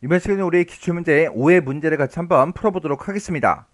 이번 시간에 우리 기출문제 5의 문제를 같이 한번 풀어보도록 하겠습니다.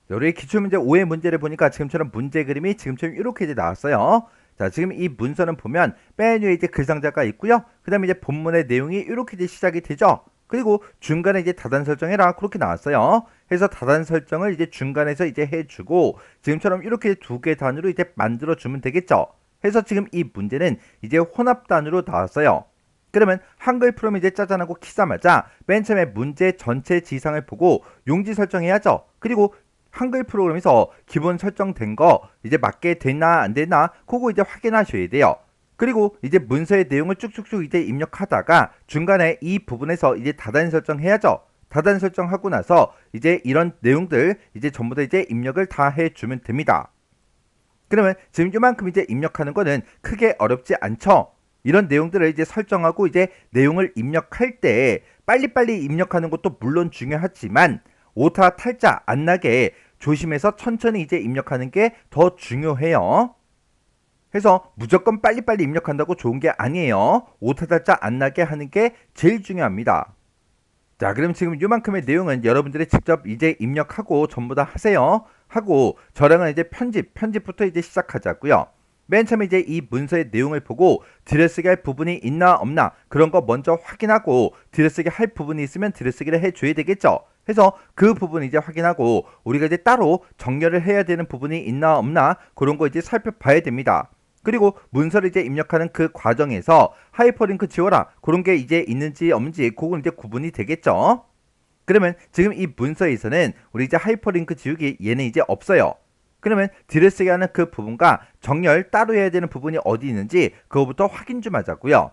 우리 기출문제 5의 문제를 보니까 지금처럼 문제 그림이 지금처럼 이렇게 이제 나왔어요. 자, 지금 이 문서는 보면 맨 위에 이제 글상자가 있고요. 그 다음에 이제 본문의 내용이 이렇게 이제 시작이 되죠. 그리고 중간에 이제 다단 설정해라 그렇게 나왔어요. 그래서 다단 설정을 이제 중간에서 이제 해주고 지금처럼 이렇게 두 개 단으로 이제 만들어주면 되겠죠. 그래서 지금 이 문제는 이제 혼합단으로 나왔어요. 그러면 한글 프롬 이제 짜잔하고 키자마자 맨 처음에 문제 전체 지상을 보고 용지 설정해야죠. 그리고 한글 프로그램에서 기본 설정된 거 이제 맞게 됐나 안 됐나 그거 이제 확인하셔야 돼요. 그리고 이제 문서의 내용을 쭉쭉쭉 이제 입력하다가 중간에 이 부분에서 이제 다단 설정해야죠. 다단 설정하고 나서 이제 이런 내용들 이제 전부 다 이제 입력을 다 해주면 됩니다. 그러면 지금 이만큼 이제 입력하는 거는 크게 어렵지 않죠. 이런 내용들을 이제 설정하고 이제 내용을 입력할 때 빨리빨리 입력하는 것도 물론 중요하지만 오타 탈자 안 나게 조심해서 천천히 이제 입력하는 게 더 중요해요. 그래서 무조건 빨리빨리 입력한다고 좋은 게 아니에요. 오타 탈자 안 나게 하는 게 제일 중요합니다. 자, 그럼 지금 이만큼의 내용은 여러분들이 직접 이제 입력하고 전부 다 하세요. 하고 저랑은 이제 편집부터 이제 시작하자고요. 맨 처음에 이제 이 문서의 내용을 보고 들여쓰기 할 부분이 있나 없나 그런 거 먼저 확인하고 들여쓰기 할 부분이 있으면 들여쓰기를 해줘야 되겠죠. 그래서 그 부분 이제 확인하고 우리가 이제 따로 정렬을 해야 되는 부분이 있나 없나 그런 거 이제 살펴봐야 됩니다. 그리고 문서를 이제 입력하는 그 과정에서 하이퍼링크 지워라 그런 게 이제 있는지 없는지 그건 이제 구분이 되겠죠. 그러면 지금 이 문서에서는 우리 이제 하이퍼링크 지우기 얘는 이제 없어요. 그러면 들여쓰기 하는 그 부분과 정렬 따로 해야 되는 부분이 어디 있는지 그거부터 확인 좀 하자고요.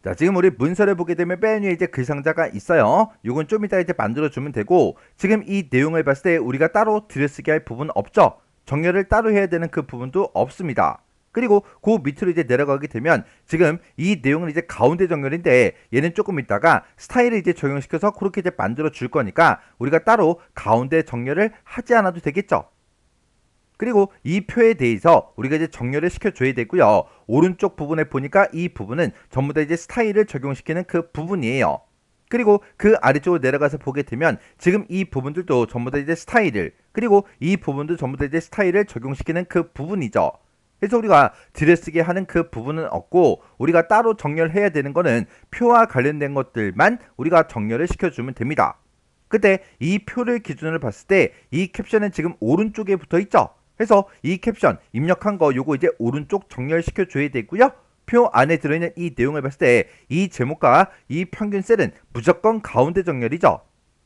자, 지금 우리 문서를 보게 되면 맨 위에 이제 글상자가 있어요. 이건 좀 이따 이제 만들어주면 되고 지금 이 내용을 봤을 때 우리가 따로 들여쓰기 할 부분 없죠. 정렬을 따로 해야 되는 그 부분도 없습니다. 그리고 그 밑으로 이제 내려가게 되면 지금 이 내용은 이제 가운데 정렬인데 얘는 조금 있다가 스타일을 이제 적용시켜서 그렇게 이제 만들어 줄 거니까 우리가 따로 가운데 정렬을 하지 않아도 되겠죠. 그리고 이 표에 대해서 우리가 이제 정렬을 시켜줘야 되고요. 오른쪽 부분에 보니까 이 부분은 전부 다 이제 스타일을 적용시키는 그 부분이에요. 그리고 그 아래쪽으로 내려가서 보게 되면 지금 이 부분들도 전부 다 이제 스타일을 그리고 이 부분도 전부 다 이제 스타일을 적용시키는 그 부분이죠. 그래서 우리가 들여쓰기 하는 그 부분은 없고 우리가 따로 정렬해야 되는 거는 표와 관련된 것들만 우리가 정렬을 시켜주면 됩니다. 그때 이 표를 기준으로 봤을 때 이 캡션은 지금 오른쪽에 붙어 있죠. 그래서 이 캡션 입력한 거 요거 이제 오른쪽 정렬시켜 줘야 되고요. 표 안에 들어있는 이 내용을 봤을 때 이 제목과 이 평균 셀은 무조건 가운데 정렬이죠.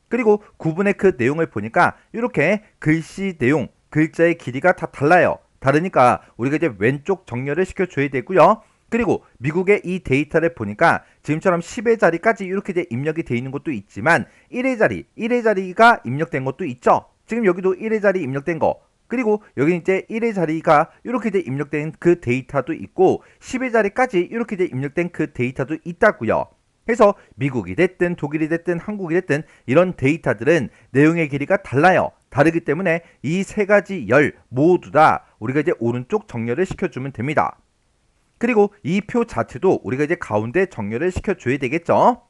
그리고 구분의 그 내용을 보니까 이렇게 글씨 내용, 글자의 길이가 다 달라요. 다르니까 우리가 이제 왼쪽 정렬을 시켜줘야 되고요. 그리고 미국의 이 데이터를 보니까 지금처럼 10의 자리까지 이렇게 이제 입력이 되어 있는 것도 있지만 1의 자리가 입력된 것도 있죠. 지금 여기도 1의 자리 입력된 거 그리고 여기 이제 1의 자리가 이렇게 이제 입력된 그 데이터도 있고 10의 자리까지 이렇게 이제 입력된 그 데이터도 있다고요. 그래서 미국이 됐든 독일이 됐든 한국이 됐든 이런 데이터들은 내용의 길이가 달라요. 다르기 때문에 이 세 가지 열 모두 다 우리가 이제 오른쪽 정렬을 시켜주면 됩니다. 그리고 이 표 자체도 우리가 이제 가운데 정렬을 시켜줘야 되겠죠.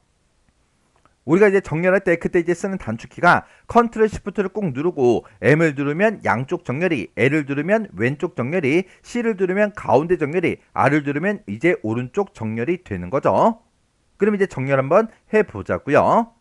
우리가 이제 정렬할 때 그때 이제 쓰는 단축키가 컨트롤 시프트를 꼭 누르고 M을 누르면 양쪽 정렬이, L을 누르면 왼쪽 정렬이, C를 누르면 가운데 정렬이, R을 누르면 이제 오른쪽 정렬이 되는 거죠. 그럼 이제 정렬 한번 해보자고요.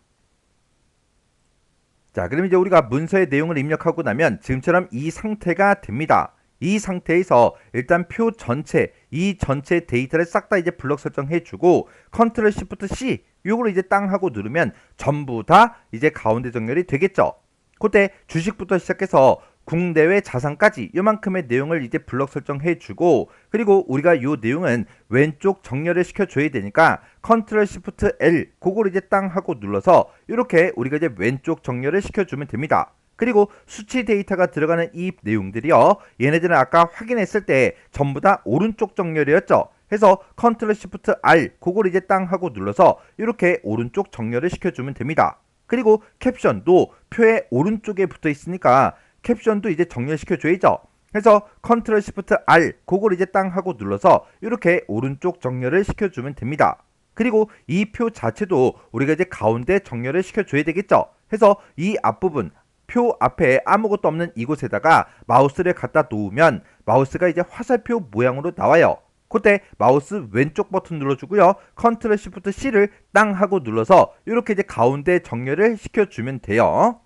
자, 그럼 이제 우리가 문서의 내용을 입력하고 나면 지금처럼 이 상태가 됩니다. 이 상태에서 일단 표 전체, 이 전체 데이터를 싹 다 이제 블럭 설정해주고 컨트롤 시프트 C 요거를 이제 땅 하고 누르면 전부 다 이제 가운데 정렬이 되겠죠. 그때 주식부터 시작해서 국내외 자산까지 요만큼의 내용을 이제 블럭 설정해주고 그리고 우리가 요 내용은 왼쪽 정렬을 시켜줘야 되니까 컨트롤 시프트 L 그거를 이제 땅 하고 눌러서 이렇게 우리가 이제 왼쪽 정렬을 시켜주면 됩니다. 그리고 수치 데이터가 들어가는 이 내용들이요. 얘네들은 아까 확인했을 때 전부 다 오른쪽 정렬이었죠. 해서 컨트롤 시프트 R 그걸 이제 땅 하고 눌러서 이렇게 오른쪽 정렬을 시켜주면 됩니다. 그리고 캡션도 표의 오른쪽에 붙어 있으니까 캡션도 이제 정렬시켜줘야죠. 그래서 컨트롤 시프트 R 그걸 이제 땅 하고 눌러서 이렇게 오른쪽 정렬을 시켜주면 됩니다. 그리고 이 표 자체도 우리가 이제 가운데 정렬을 시켜줘야 되겠죠. 해서 이 앞부분 표 앞에 아무것도 없는 이곳에다가 마우스를 갖다 놓으면 마우스가 이제 화살표 모양으로 나와요. 그때 마우스 왼쪽 버튼 눌러주고요. 컨트롤 시프트 C를 땅 하고 눌러서 이렇게 이제 가운데 정렬을 시켜주면 돼요.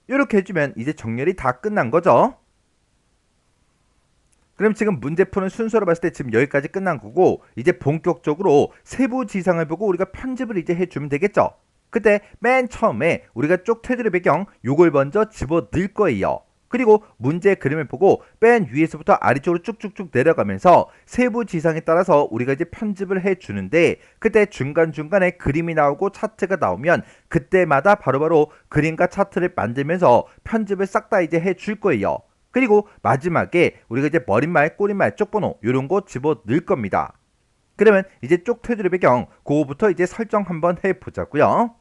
이렇게 해주면 이제 정렬이 다 끝난 거죠. 그럼 지금 문제 푸는 순서로 봤을 때 지금 여기까지 끝난 거고, 이제 본격적으로 세부 지상을 보고 우리가 편집을 이제 해주면 되겠죠. 그때 맨 처음에 우리가 쪽 테두리 배경 요걸 먼저 집어 넣을 거예요. 그리고 문제 그림을 보고 맨 위에서부터 아래쪽으로 쭉쭉쭉 내려가면서 세부 지상에 따라서 우리가 이제 편집을 해주는데, 그때 중간중간에 그림이 나오고 차트가 나오면 그때마다 바로바로 그림과 차트를 만들면서 편집을 싹 다 이제 해줄 거예요. 그리고 마지막에 우리가 이제 머릿말, 꼬릿말, 쪽번호 요런 거 집어 넣을 겁니다. 그러면 이제 쪽 테두리 배경 그거부터 이제 설정 한번 해보자고요.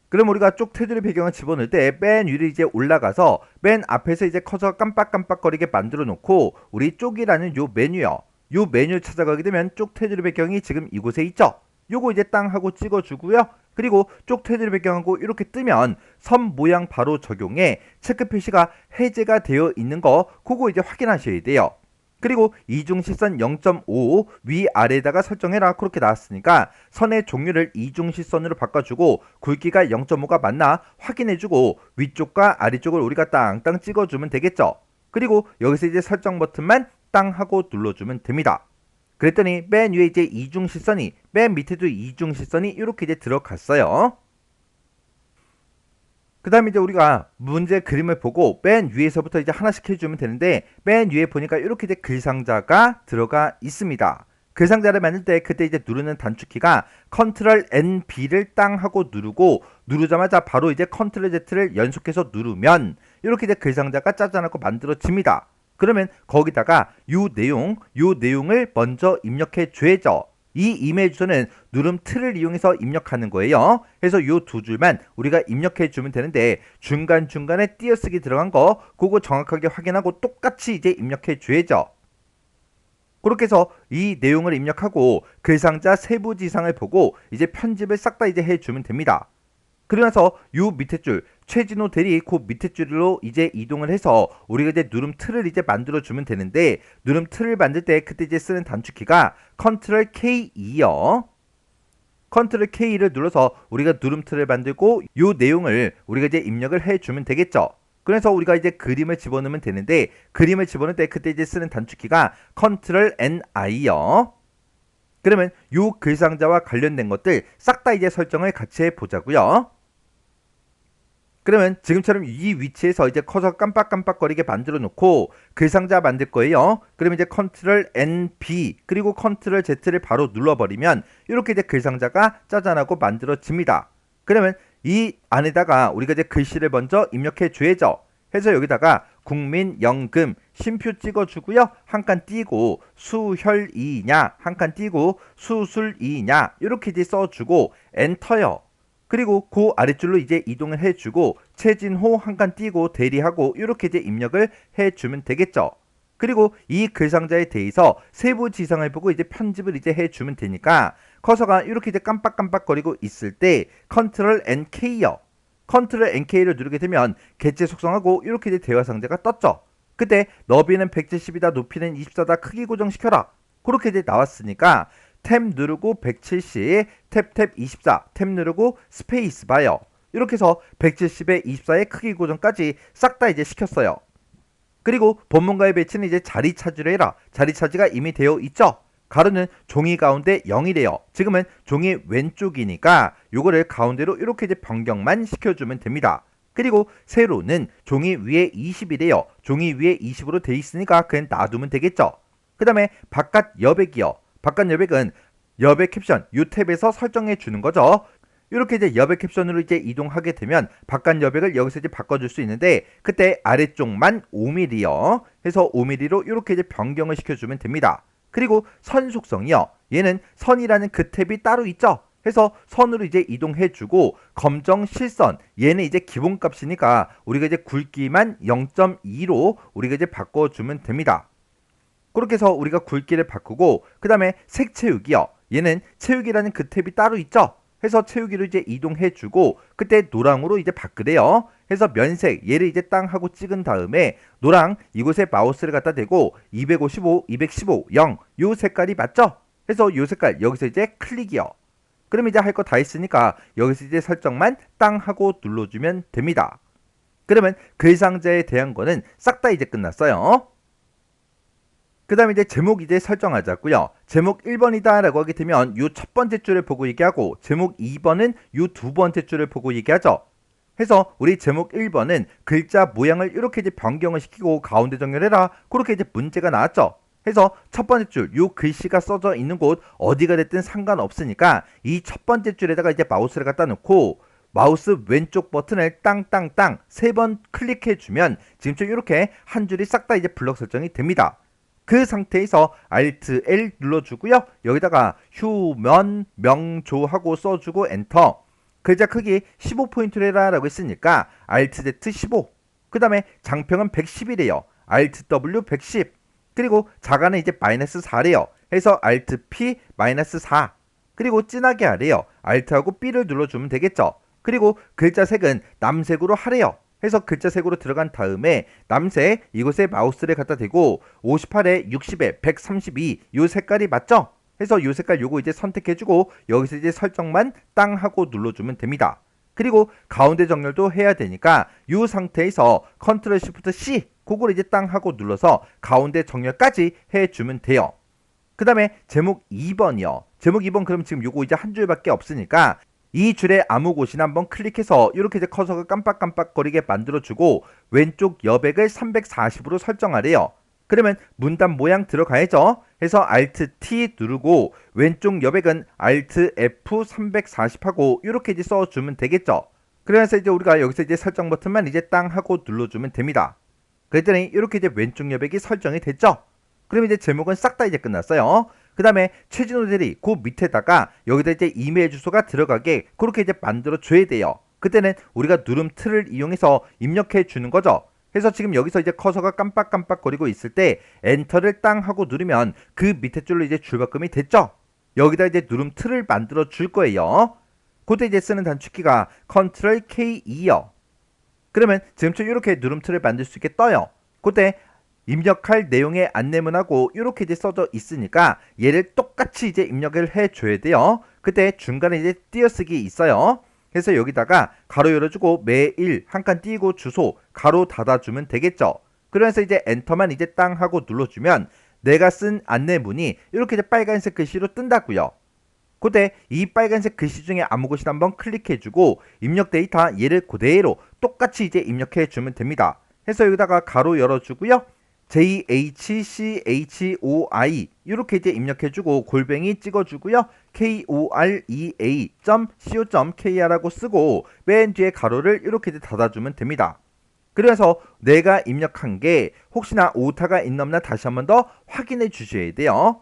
그럼 우리가 쪽 테두리 배경을 집어넣을 때 맨 위로 이제 올라가서 맨 앞에서 이제 커서 깜빡깜빡거리게 만들어 놓고 우리 쪽이라는 요 메뉴요. 요 메뉴 찾아가게 되면 쪽 테두리 배경이 지금 이곳에 있죠. 요거 이제 땅 하고 찍어주고요. 그리고 쪽 테두리 배경하고 이렇게 뜨면 선 모양 바로 적용해 체크 표시가 해제가 되어 있는 거 그거 이제 확인하셔야 돼요. 그리고 이중시선 0.5 위아래에다가 설정해라 그렇게 나왔으니까 선의 종류를 이중시선으로 바꿔주고 굵기가 0.5가 맞나 확인해주고 위쪽과 아래쪽을 우리가 땅땅 찍어주면 되겠죠. 그리고 여기서 이제 설정 버튼만 땅 하고 눌러주면 됩니다. 그랬더니 맨 위에 이제 이중시선이, 맨 밑에도 이중시선이 이렇게 이제 들어갔어요. 그 다음에 이제 우리가 문제 그림을 보고 맨 위에서부터 이제 하나씩 해주면 되는데, 맨 위에 보니까 이렇게 이제 글상자가 들어가 있습니다. 글상자를 만들 때 그때 이제 누르는 단축키가 컨트롤 NB를 땅 하고 누르고, 누르자마자 바로 이제 컨트롤 Z를 연속해서 누르면 이렇게 이제 글상자가 짜자하고 만들어집니다. 그러면 거기다가 요 내용을 먼저 입력해 줘야죠. 이 이메일 주소는 누름 틀을 이용해서 입력하는 거예요. 그래서 요 두 줄만 우리가 입력해 주면 되는데, 중간중간에 띄어쓰기 들어간 거 그거 정확하게 확인하고 똑같이 이제 입력해 줘야죠. 그렇게 해서 이 내용을 입력하고 글상자 세부 지상을 보고 이제 편집을 싹 다 이제 해주면 됩니다. 그러면서 요 밑에 줄 최진호 대리 그 밑에 줄로 이제 이동을 해서 우리가 이제 누름 틀을 이제 만들어 주면 되는데, 누름 틀을 만들 때 그때 이제 쓰는 단축키가 컨트롤 K2요. 컨트롤 K를 눌러서 우리가 누름 틀을 만들고 요 내용을 우리가 이제 입력을 해 주면 되겠죠. 그래서 우리가 이제 그림을 집어넣으면 되는데, 그림을 집어넣을 때 그때 이제 쓰는 단축키가 컨트롤 NI요. 그러면 요 글상자와 관련된 것들 싹 다 이제 설정을 같이 해 보자고요. 그러면 지금처럼 이 위치에서 이제 커서 깜빡깜빡거리게 만들어 놓고 글상자 만들 거예요. 그러면 이제 컨트롤 NB 그리고 컨트롤 Z를 바로 눌러버리면 이렇게 이제 글상자가 짜잔하고 만들어집니다. 그러면 이 안에다가 우리가 이제 글씨를 먼저 입력해 줘야죠. 해서 여기다가 국민연금 쉼표 찍어주고요. 한 칸 띄고 수혈이냐 한 칸 띄고 수술이냐 이렇게 이제 써주고 엔터요. 그리고 그 아랫줄로 이제 이동을 해주고 최진호 한 칸 띄고 대리하고 이렇게 이제 입력을 해주면 되겠죠. 그리고 이 글상자에 대해서 세부 지상을 보고 이제 편집을 이제 해주면 되니까 커서가 이렇게 이제 깜빡깜빡거리고 있을 때 컨트롤 NK요. 컨트롤 NK를 누르게 되면 개체 속성하고 이렇게 이제 대화 상자가 떴죠. 그때 너비는 170이다, 높이는 24다, 크기 고정시켜라. 그렇게 이제 나왔으니까 탭 누르고 170, 탭 24, 탭 누르고 스페이스 바요. 이렇게 해서 170에 24의 크기 고정까지 싹 다 이제 시켰어요. 그리고 본문과의 배치는 이제 자리 차지를 해라. 자리 차지가 이미 되어 있죠. 가로는 종이 가운데 0이래요. 지금은 종이 왼쪽이니까 요거를 가운데로 이렇게 이제 변경만 시켜주면 됩니다. 그리고 세로는 종이 위에 20이래요. 종이 위에 20으로 돼 있으니까 그냥 놔두면 되겠죠. 그 다음에 바깥 여백이요. 바깥 여백은 여백 캡션 요 탭에서 설정해 주는 거죠. 이렇게 이제 여백 캡션으로 이제 이동하게 되면 바깥 여백을 여기서 이제 바꿔줄 수 있는데, 그때 아래쪽만 5mm요. 해서 5mm로 이렇게 이제 변경을 시켜주면 됩니다. 그리고 선 속성이요. 얘는 선이라는 그 탭이 따로 있죠. 해서 선으로 이제 이동해주고 검정 실선 얘는 이제 기본값이니까 우리가 이제 굵기만 0.2로 우리가 이제 바꿔주면 됩니다. 그렇게 해서 우리가 굵기를 바꾸고 그 다음에 색 채우기요. 얘는 채우기라는 그 탭이 따로 있죠. 해서 채우기로 이제 이동해주고 그때 노랑으로 이제 바꾸래요. 해서 면색 얘를 이제 땅 하고 찍은 다음에 노랑 이곳에 마우스를 갖다 대고 255, 215, 0 요 색깔이 맞죠? 해서 요 색깔 여기서 이제 클릭이요. 그럼 이제 할 거 다 했으니까 여기서 이제 설정만 땅 하고 눌러주면 됩니다. 그러면 글상자에 대한 거는 싹 다 이제 끝났어요. 그 다음에 이제 제목 이제 설정하자고요. 제목 1번이다 라고 하게 되면 요 첫 번째 줄을 보고 얘기하고 제목 2번은 요 두 번째 줄을 보고 얘기하죠. 해서 우리 제목 1번은 글자 모양을 이렇게 이제 변경을 시키고 가운데 정렬해라. 그렇게 이제 문제가 나왔죠. 해서 첫 번째 줄, 요 글씨가 써져 있는 곳 어디가 됐든 상관없으니까 이 첫 번째 줄에다가 이제 마우스를 갖다 놓고 마우스 왼쪽 버튼을 땅땅땅 3번 클릭해주면 지금처럼 이렇게 한 줄이 싹 다 이제 블럭 설정이 됩니다. 그 상태에서 Alt L 눌러주고요. 여기다가 휴면 명조하고 써주고 엔터. 글자 크기 15포인트로 해라 라고 했으니까 Alt Z 15. 그 다음에 장평은 110이래요. Alt W 110. 그리고 자가는 이제 마이너스 4래요. 해서 Alt P 마이너스 4. 그리고 진하게 하래요. Alt하고 B를 눌러주면 되겠죠. 그리고 글자 색은 남색으로 하래요. 해서 글자 색으로 들어간 다음에 남색 이곳에 마우스를 갖다 대고 58에 60에 132 요 색깔이 맞죠? 해서 요 색깔 요거 이제 선택해주고 여기서 이제 설정만 땅 하고 눌러주면 됩니다. 그리고 가운데 정렬도 해야 되니까 요 상태에서 컨트롤 시프트 C 그걸 이제 땅 하고 눌러서 가운데 정렬까지 해주면 돼요. 그 다음에 제목 2번이요. 제목 2번 그럼 지금 요거 이제 한 줄밖에 없으니까 이 줄에 아무 곳이나 한번 클릭해서 이렇게 이제 커서가 깜빡깜빡거리게 만들어주고 왼쪽 여백을 340으로 설정하래요. 그러면 문단 모양 들어가야죠. 해서 Alt T 누르고 왼쪽 여백은 Alt F 340하고 이렇게 이제 써주면 되겠죠. 그래서 이제 우리가 여기서 이제 설정 버튼만 이제 땅 하고 눌러주면 됩니다. 그랬더니 이렇게 이제 왼쪽 여백이 설정이 됐죠. 그럼 이제 제목은 싹 다 이제 끝났어요. 그 다음에 최진호 대리 그 밑에다가 여기다 이제 이메일 주소가 들어가게 그렇게 이제 만들어 줘야 돼요. 그때는 우리가 누름 틀을 이용해서 입력해 주는 거죠. 그래서 지금 여기서 이제 커서가 깜빡깜빡거리고 있을 때 엔터를 땅 하고 누르면 그 밑에 줄로 이제 줄바꿈이 됐죠. 여기다 이제 누름 틀을 만들어 줄 거예요. 그때 이제 쓰는 단축키가 컨트롤 K2요. 그러면 지금처럼 이렇게 누름 틀을 만들 수 있게 떠요. 그때 입력할 내용의 안내문하고 이렇게 이제 써져 있으니까 얘를 똑같이 이제 입력을 해줘야 돼요. 그때 중간에 이제 띄어쓰기 있어요. 그래서 여기다가 가로 열어주고 매일 한 칸 띄고 주소 가로 닫아주면 되겠죠. 그러면서 이제 엔터만 이제 땅 하고 눌러주면 내가 쓴 안내문이 이렇게 이제 빨간색 글씨로 뜬다고요. 그때 이 빨간색 글씨 중에 아무 곳이나 한번 클릭해주고 입력 데이터 얘를 그대로 똑같이 이제 입력해주면 됩니다. 해서 여기다가 가로 열어주고요. JHCHOI 이렇게 이제 입력해주고 골뱅이 찍어주고요. korea.co.kr라고 쓰고 맨 뒤에 가로를 이렇게 이제 닫아주면 됩니다. 그래서 내가 입력한 게 혹시나 오타가 있나 없나 다시 한번 더 확인해 주셔야 돼요.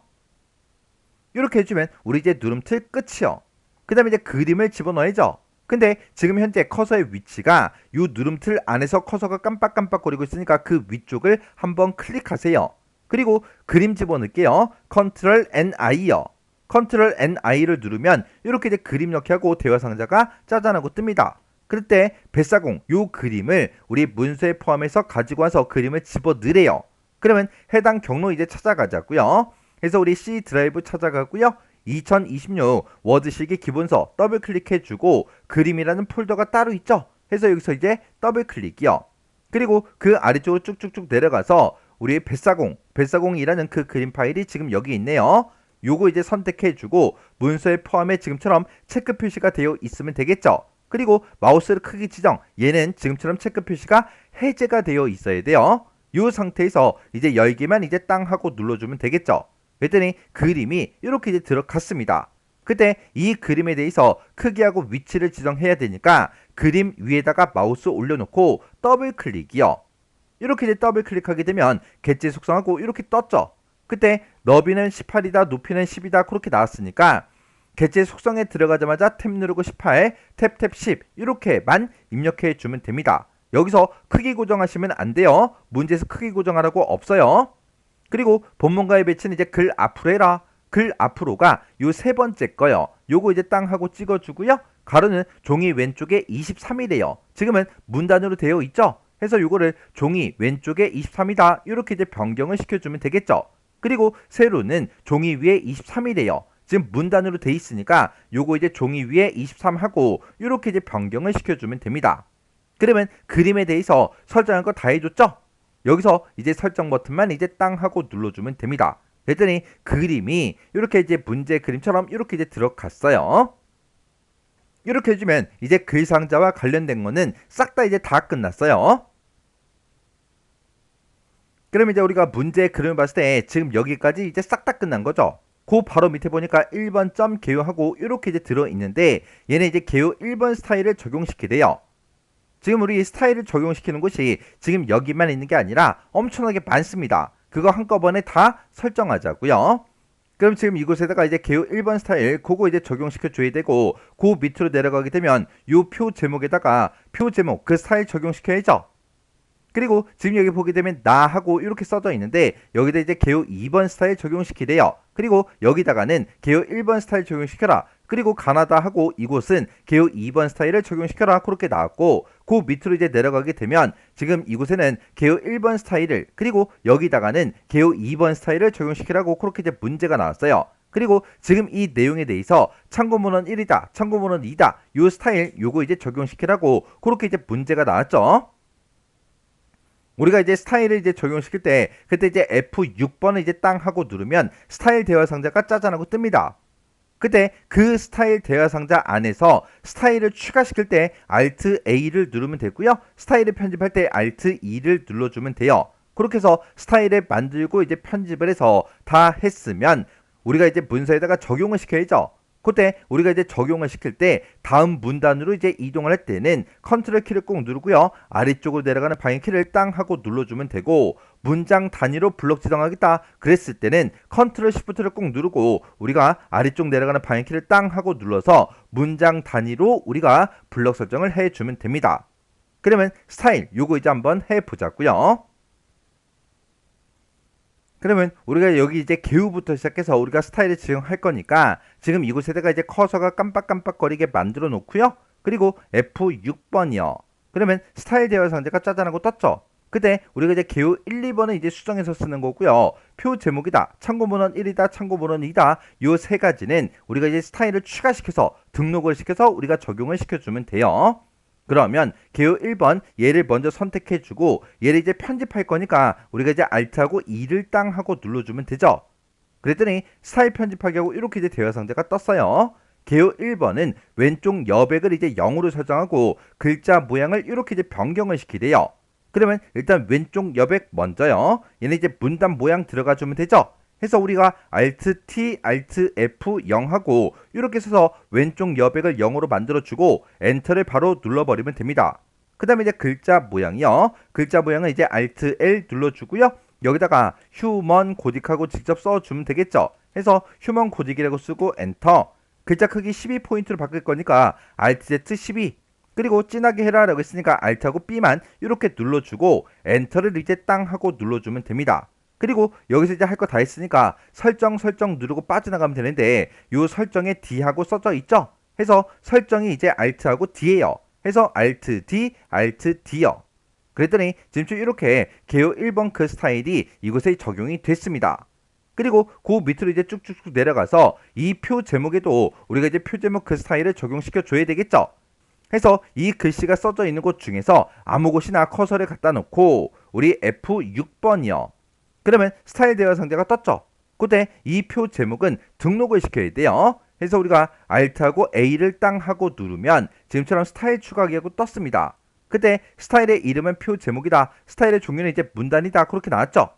이렇게 해주면 우리 이제 누름틀 끝이요. 그 다음에 이제 그림을 집어넣어야죠. 근데 지금 현재 커서의 위치가 이 누름틀 안에서 커서가 깜빡깜빡거리고 있으니까 그 위쪽을 한번 클릭하세요. 그리고 그림 집어넣을게요. 컨트롤 NI요. 컨트롤 NI를 누르면 이렇게 이제 그림 넣기 하고 대화 상자가 짜잔하고 뜹니다. 그럴 때 뱃사공 요 그림을 우리 문서에 포함해서 가지고 와서 그림을 집어넣으래요. 그러면 해당 경로 이제 찾아가자고요. 그래서 우리 C 드라이브 찾아가고요. 2026 워드 실기 기본서 더블 클릭해주고 그림이라는 폴더가 따로 있죠. 해서 여기서 이제 더블 클릭이요. 그리고 그 아래쪽으로 쭉쭉쭉 내려가서 우리 뱃사공이라는 그 그림 파일이 지금 여기 있네요. 요거 이제 선택해주고 문서에 포함해 지금처럼 체크 표시가 되어 있으면 되겠죠. 그리고 마우스를 크기 지정 얘는 지금처럼 체크 표시가 해제가 되어 있어야 돼요. 요 상태에서 이제 열기만 이제 땅 하고 눌러주면 되겠죠. 그랬더니 그림이 이렇게 이제 들어갔습니다. 그때 이 그림에 대해서 크기하고 위치를 지정해야 되니까 그림 위에다가 마우스 올려놓고 더블 클릭이요. 이렇게 이제 더블 클릭하게 되면 객지 속성하고 이렇게 떴죠. 그때 너비는 18이다 높이는 10이다 그렇게 나왔으니까 객지 속성에 들어가자마자 탭 누르고 18 탭 10 이렇게만 입력해 주면 됩니다. 여기서 크기 고정하시면 안 돼요. 문제에서 크기 고정하라고 없어요. 그리고 본문과의 배치는 이제 글 앞으로 해라. 글 앞으로가 요 세 번째 거요. 요거 이제 땅 하고 찍어주고요. 가로는 종이 왼쪽에 23이래요. 지금은 문단으로 되어 있죠. 해서 요거를 종이 왼쪽에 23이다. 이렇게 이제 변경을 시켜주면 되겠죠. 그리고 세로는 종이 위에 23이래요. 지금 문단으로 돼 있으니까 요거 이제 종이 위에 23하고 이렇게 이제 변경을 시켜주면 됩니다. 그러면 그림에 대해서 설정한 거 다 해줬죠? 여기서 이제 설정 버튼만 이제 땅 하고 눌러주면 됩니다. 그랬더니 그림이 이렇게 이제 문제 그림처럼 이렇게 이제 들어갔어요. 이렇게 해주면 이제 글 상자와 관련된 거는 싹 다 이제 다 끝났어요. 그럼 이제 우리가 문제 그림을 봤을 때 지금 여기까지 이제 싹 다 끝난 거죠. 그 바로 밑에 보니까 1번 점 개요하고 이렇게 이제 들어있는데 얘는 이제 개요 1번 스타일을 적용시키래요. 지금 우리 스타일을 적용시키는 곳이 지금 여기만 있는 게 아니라 엄청나게 많습니다. 그거 한꺼번에 다 설정하자고요. 그럼 지금 이곳에다가 이제 개요 1번 스타일 그거 이제 적용시켜 줘야 되고 그 밑으로 내려가게 되면 요 표 제목에다가 표 제목 그 스타일 적용시켜야죠. 그리고 지금 여기 보게 되면 나하고 이렇게 써져 있는데 여기다 이제 개요 2번 스타일 적용시키래요. 그리고 여기다가는 개요 1번 스타일 적용시켜라. 그리고 가나다하고 이곳은 개요 2번 스타일을 적용시켜라. 그렇게 나왔고 그 밑으로 이제 내려가게 되면 지금 이곳에는 개요 1번 스타일을 그리고 여기다가는 개요 2번 스타일을 적용시키라고 그렇게 이제 문제가 나왔어요. 그리고 지금 이 내용에 대해서 참고문헌 1이다, 참고문헌 2다, 요 스타일 요거 이제 적용시키라고 그렇게 이제 문제가 나왔죠. 우리가 이제 스타일을 이제 적용시킬 때 그때 이제 F6번을 이제 땅 하고 누르면 스타일 대화 상자가 짜잔하고 뜹니다. 그때 그 스타일 대화 상자 안에서 스타일을 추가시킬 때 Alt A를 누르면 되고요. 스타일을 편집할 때 Alt E를 눌러주면 돼요. 그렇게 해서 스타일을 만들고 이제 편집을 해서 다 했으면 우리가 이제 문서에다가 적용을 시켜야죠. 그때 우리가 이제 적용을 시킬 때 다음 문단으로 이제 이동을 할 때는 컨트롤 키를 꼭 누르고요. 아래쪽으로 내려가는 방향 키를 땅 하고 눌러주면 되고 문장 단위로 블록 지정하겠다 그랬을 때는 컨트롤 시프트를 꼭 누르고 우리가 아래쪽 내려가는 방향 키를 땅 하고 눌러서 문장 단위로 우리가 블록 설정을 해주면 됩니다. 그러면 스타일 요거 이제 한번 해보자고요. 그러면 우리가 여기 이제 개요부터 시작해서 우리가 스타일을 지정할 거니까 지금 이곳에다가 이제 커서가 깜빡깜빡거리게 만들어 놓고요. 그리고 F6번이요. 그러면 스타일 대화 상자가 짜잔하고 떴죠. 그때 우리가 이제 개요 1, 2번은 이제 수정해서 쓰는 거고요. 표 제목이다, 참고문헌 1이다, 참고문헌 2다 요 세 가지는 우리가 이제 스타일을 추가시켜서 등록을 시켜서 우리가 적용을 시켜주면 돼요. 그러면 개요 1번 얘를 먼저 선택해주고 얘를 이제 편집할 거니까 우리가 이제 Alt하고 E를 땅 하고 눌러주면 되죠. 그랬더니 스타일 편집하기 하고 이렇게 이제 대화 상자가 떴어요. 개요 1번은 왼쪽 여백을 이제 0으로 설정하고 글자 모양을 이렇게 이제 변경을 시키래요. 그러면 일단 왼쪽 여백 먼저요. 얘는 이제 문단 모양 들어가 주면 되죠. 해서 우리가 Alt T, Alt F0 하고 이렇게 써서 왼쪽 여백을 0으로 만들어주고 엔터를 바로 눌러버리면 됩니다. 그 다음에 이제 글자 모양이요. 글자 모양은 이제 Alt L 눌러주고요. 여기다가 휴먼 고딕하고 직접 써주면 되겠죠. 해서 휴먼 고딕이라고 쓰고 엔터. 글자 크기 12포인트로 바꿀 거니까 Alt Z 12. 그리고 진하게 해라 라고 했으니까 Alt하고 B만 이렇게 눌러주고 엔터를 이제 땅 하고 눌러주면 됩니다. 그리고 여기서 이제 할 거 다 했으니까 설정 누르고 빠져나가면 되는데 요 설정에 D하고 써져 있죠? 해서 설정이 이제 Alt하고 D예요. 해서 Alt D, Alt D요. 그랬더니 지금 이렇게 개요 1번 그 스타일이 이곳에 적용이 됐습니다. 그리고 그 밑으로 이제 쭉쭉쭉 내려가서 이 표 제목에도 우리가 이제 표 제목 그 스타일을 적용시켜 줘야 되겠죠? 해서 이 글씨가 써져 있는 곳 중에서 아무 곳이나 커서를 갖다 놓고 우리 F6번이요. 그러면 스타일 대화 상자가 떴죠. 그때 이 표 제목은 등록을 시켜야 돼요. 그래서 우리가 Alt하고 A를 땅 하고 누르면 지금처럼 스타일 추가하기 하고 떴습니다. 그때 스타일의 이름은 표 제목이다. 스타일의 종류는 이제 문단이다. 그렇게 나왔죠.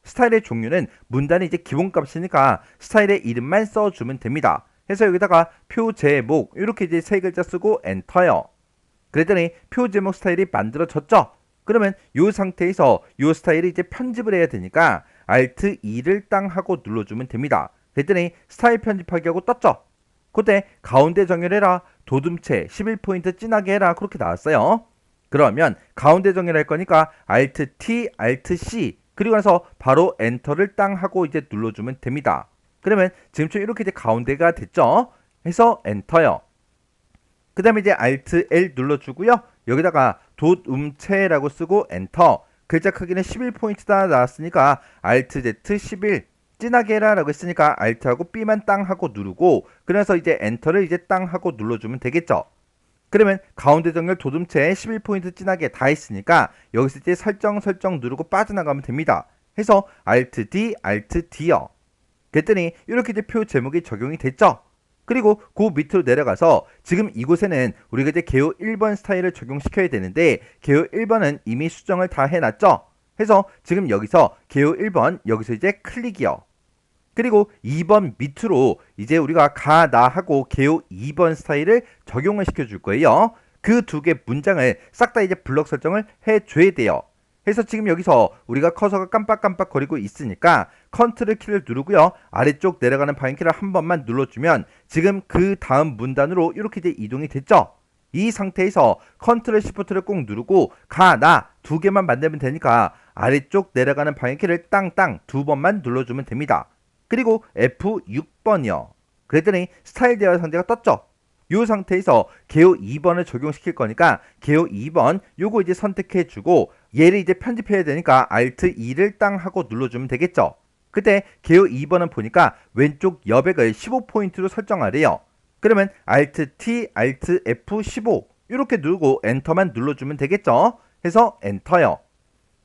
스타일의 종류는 문단이 이제 기본값이니까 스타일의 이름만 써주면 됩니다. 해서 여기다가 표 제목 이렇게 이제 세 글자 쓰고 엔터요. 그랬더니 표 제목 스타일이 만들어졌죠. 그러면 이 상태에서 이 스타일을 이제 편집을 해야 되니까 Alt E를 땅 하고 눌러주면 됩니다. 그랬더니 스타일 편집하기 하고 떴죠. 그때 가운데 정렬해라. 도둠체 11포인트 진하게 해라. 그렇게 나왔어요. 그러면 가운데 정렬할 거니까 Alt T, Alt C 그리고 나서 바로 엔터를 땅 하고 이제 눌러주면 됩니다. 그러면 지금처럼 이렇게 이제 가운데가 됐죠? 해서 엔터요. 그 다음에 이제 Alt L 눌러주고요. 여기다가 돗음체라고 쓰고 엔터. 글자 크기는 11포인트다 나왔으니까 Alt Z 11. 진하게 해라 라고 했으니까 Alt하고 B만 땅 하고 누르고, 그래서 이제 엔터를 이제 땅 하고 눌러주면 되겠죠. 그러면 가운데 정렬 돋음체 11포인트 진하게 다 했으니까 여기서 이제 설정 누르고 빠져나가면 됩니다. 해서 Alt D, Alt D요. 그랬더니 이렇게 이제 표 제목이 적용이 됐죠. 그리고 그 밑으로 내려가서 지금 이곳에는 우리가 이제 개요 1번 스타일을 적용시켜야 되는데 개요 1번은 이미 수정을 다 해놨죠. 해서 지금 여기서 개요 1번 여기서 이제 클릭이요. 그리고 2번 밑으로 이제 우리가 가나 하고 개요 2번 스타일을 적용을 시켜줄 거예요. 그 두 개 문장을 싹 다 이제 블럭 설정을 해줘야 돼요. 그래서 지금 여기서 우리가 커서가 깜빡깜빡 거리고 있으니까 컨트롤 키를 누르고요. 아래쪽 내려가는 방향키를 한 번만 눌러주면 지금 그 다음 문단으로 이렇게 이제 이동이 됐죠. 이 상태에서 컨트롤 시프트를 꼭 누르고 가나 두 개만 만들면 되니까 아래쪽 내려가는 방향키를 땅땅 두 번만 눌러주면 됩니다. 그리고 F6번이요. 그랬더니 스타일 대화 상자가 떴죠. 이 상태에서 개요 2번을 적용시킬 거니까 개요 2번 요거 이제 선택해주고 얘를 이제 편집해야 되니까 Alt 2를 땅 하고 눌러주면 되겠죠. 그때 개요 2번은 보니까 왼쪽 여백을 15포인트로 설정하래요. 그러면 Alt T, Alt F15 이렇게 누르고 엔터만 눌러주면 되겠죠. 해서 엔터요.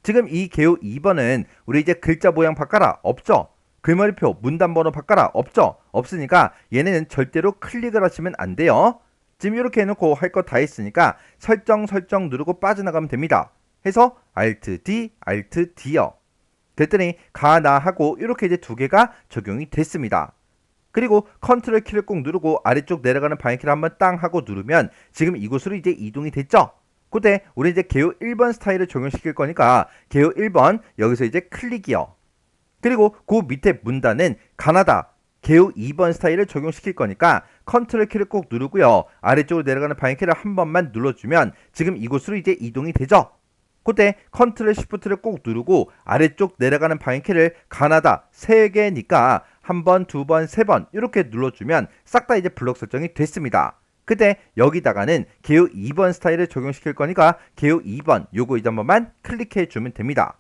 지금 이 개요 2번은 우리 이제 글자 모양 바꿔라 없죠. 글머리표 문단 번호 바꿔라 없죠. 없으니까 얘네는 절대로 클릭을 하시면 안 돼요. 지금 이렇게 해놓고 할 거 다 했으니까 설정 누르고 빠져나가면 됩니다. 해서 Alt D, Alt D요. 그랬더니 가나 하고 이렇게 이제 두 개가 적용이 됐습니다. 그리고 컨트롤 키를 꼭 누르고 아래쪽 내려가는 방향키를 한번 땅 하고 누르면 지금 이곳으로 이제 이동이 됐죠. 그때 우리 이제 개요 1번 스타일을 적용시킬 거니까 개요 1번 여기서 이제 클릭이요. 그리고 그 밑에 문단은 가나다 개요 2번 스타일을 적용시킬 거니까 컨트롤 키를 꼭 누르고요. 아래쪽으로 내려가는 방향키를 한 번만 눌러주면 지금 이곳으로 이제 이동이 되죠. 그때 컨트롤 시프트를 꼭 누르고 아래쪽 내려가는 방향키를 가나다 3개니까 한 번, 두 번, 세 번 이렇게 눌러주면 싹 다 이제 블록 설정이 됐습니다. 그때 여기다가는 개요 2번 스타일을 적용시킬 거니까 개요 2번 요거 이제 한 번만 클릭해 주면 됩니다.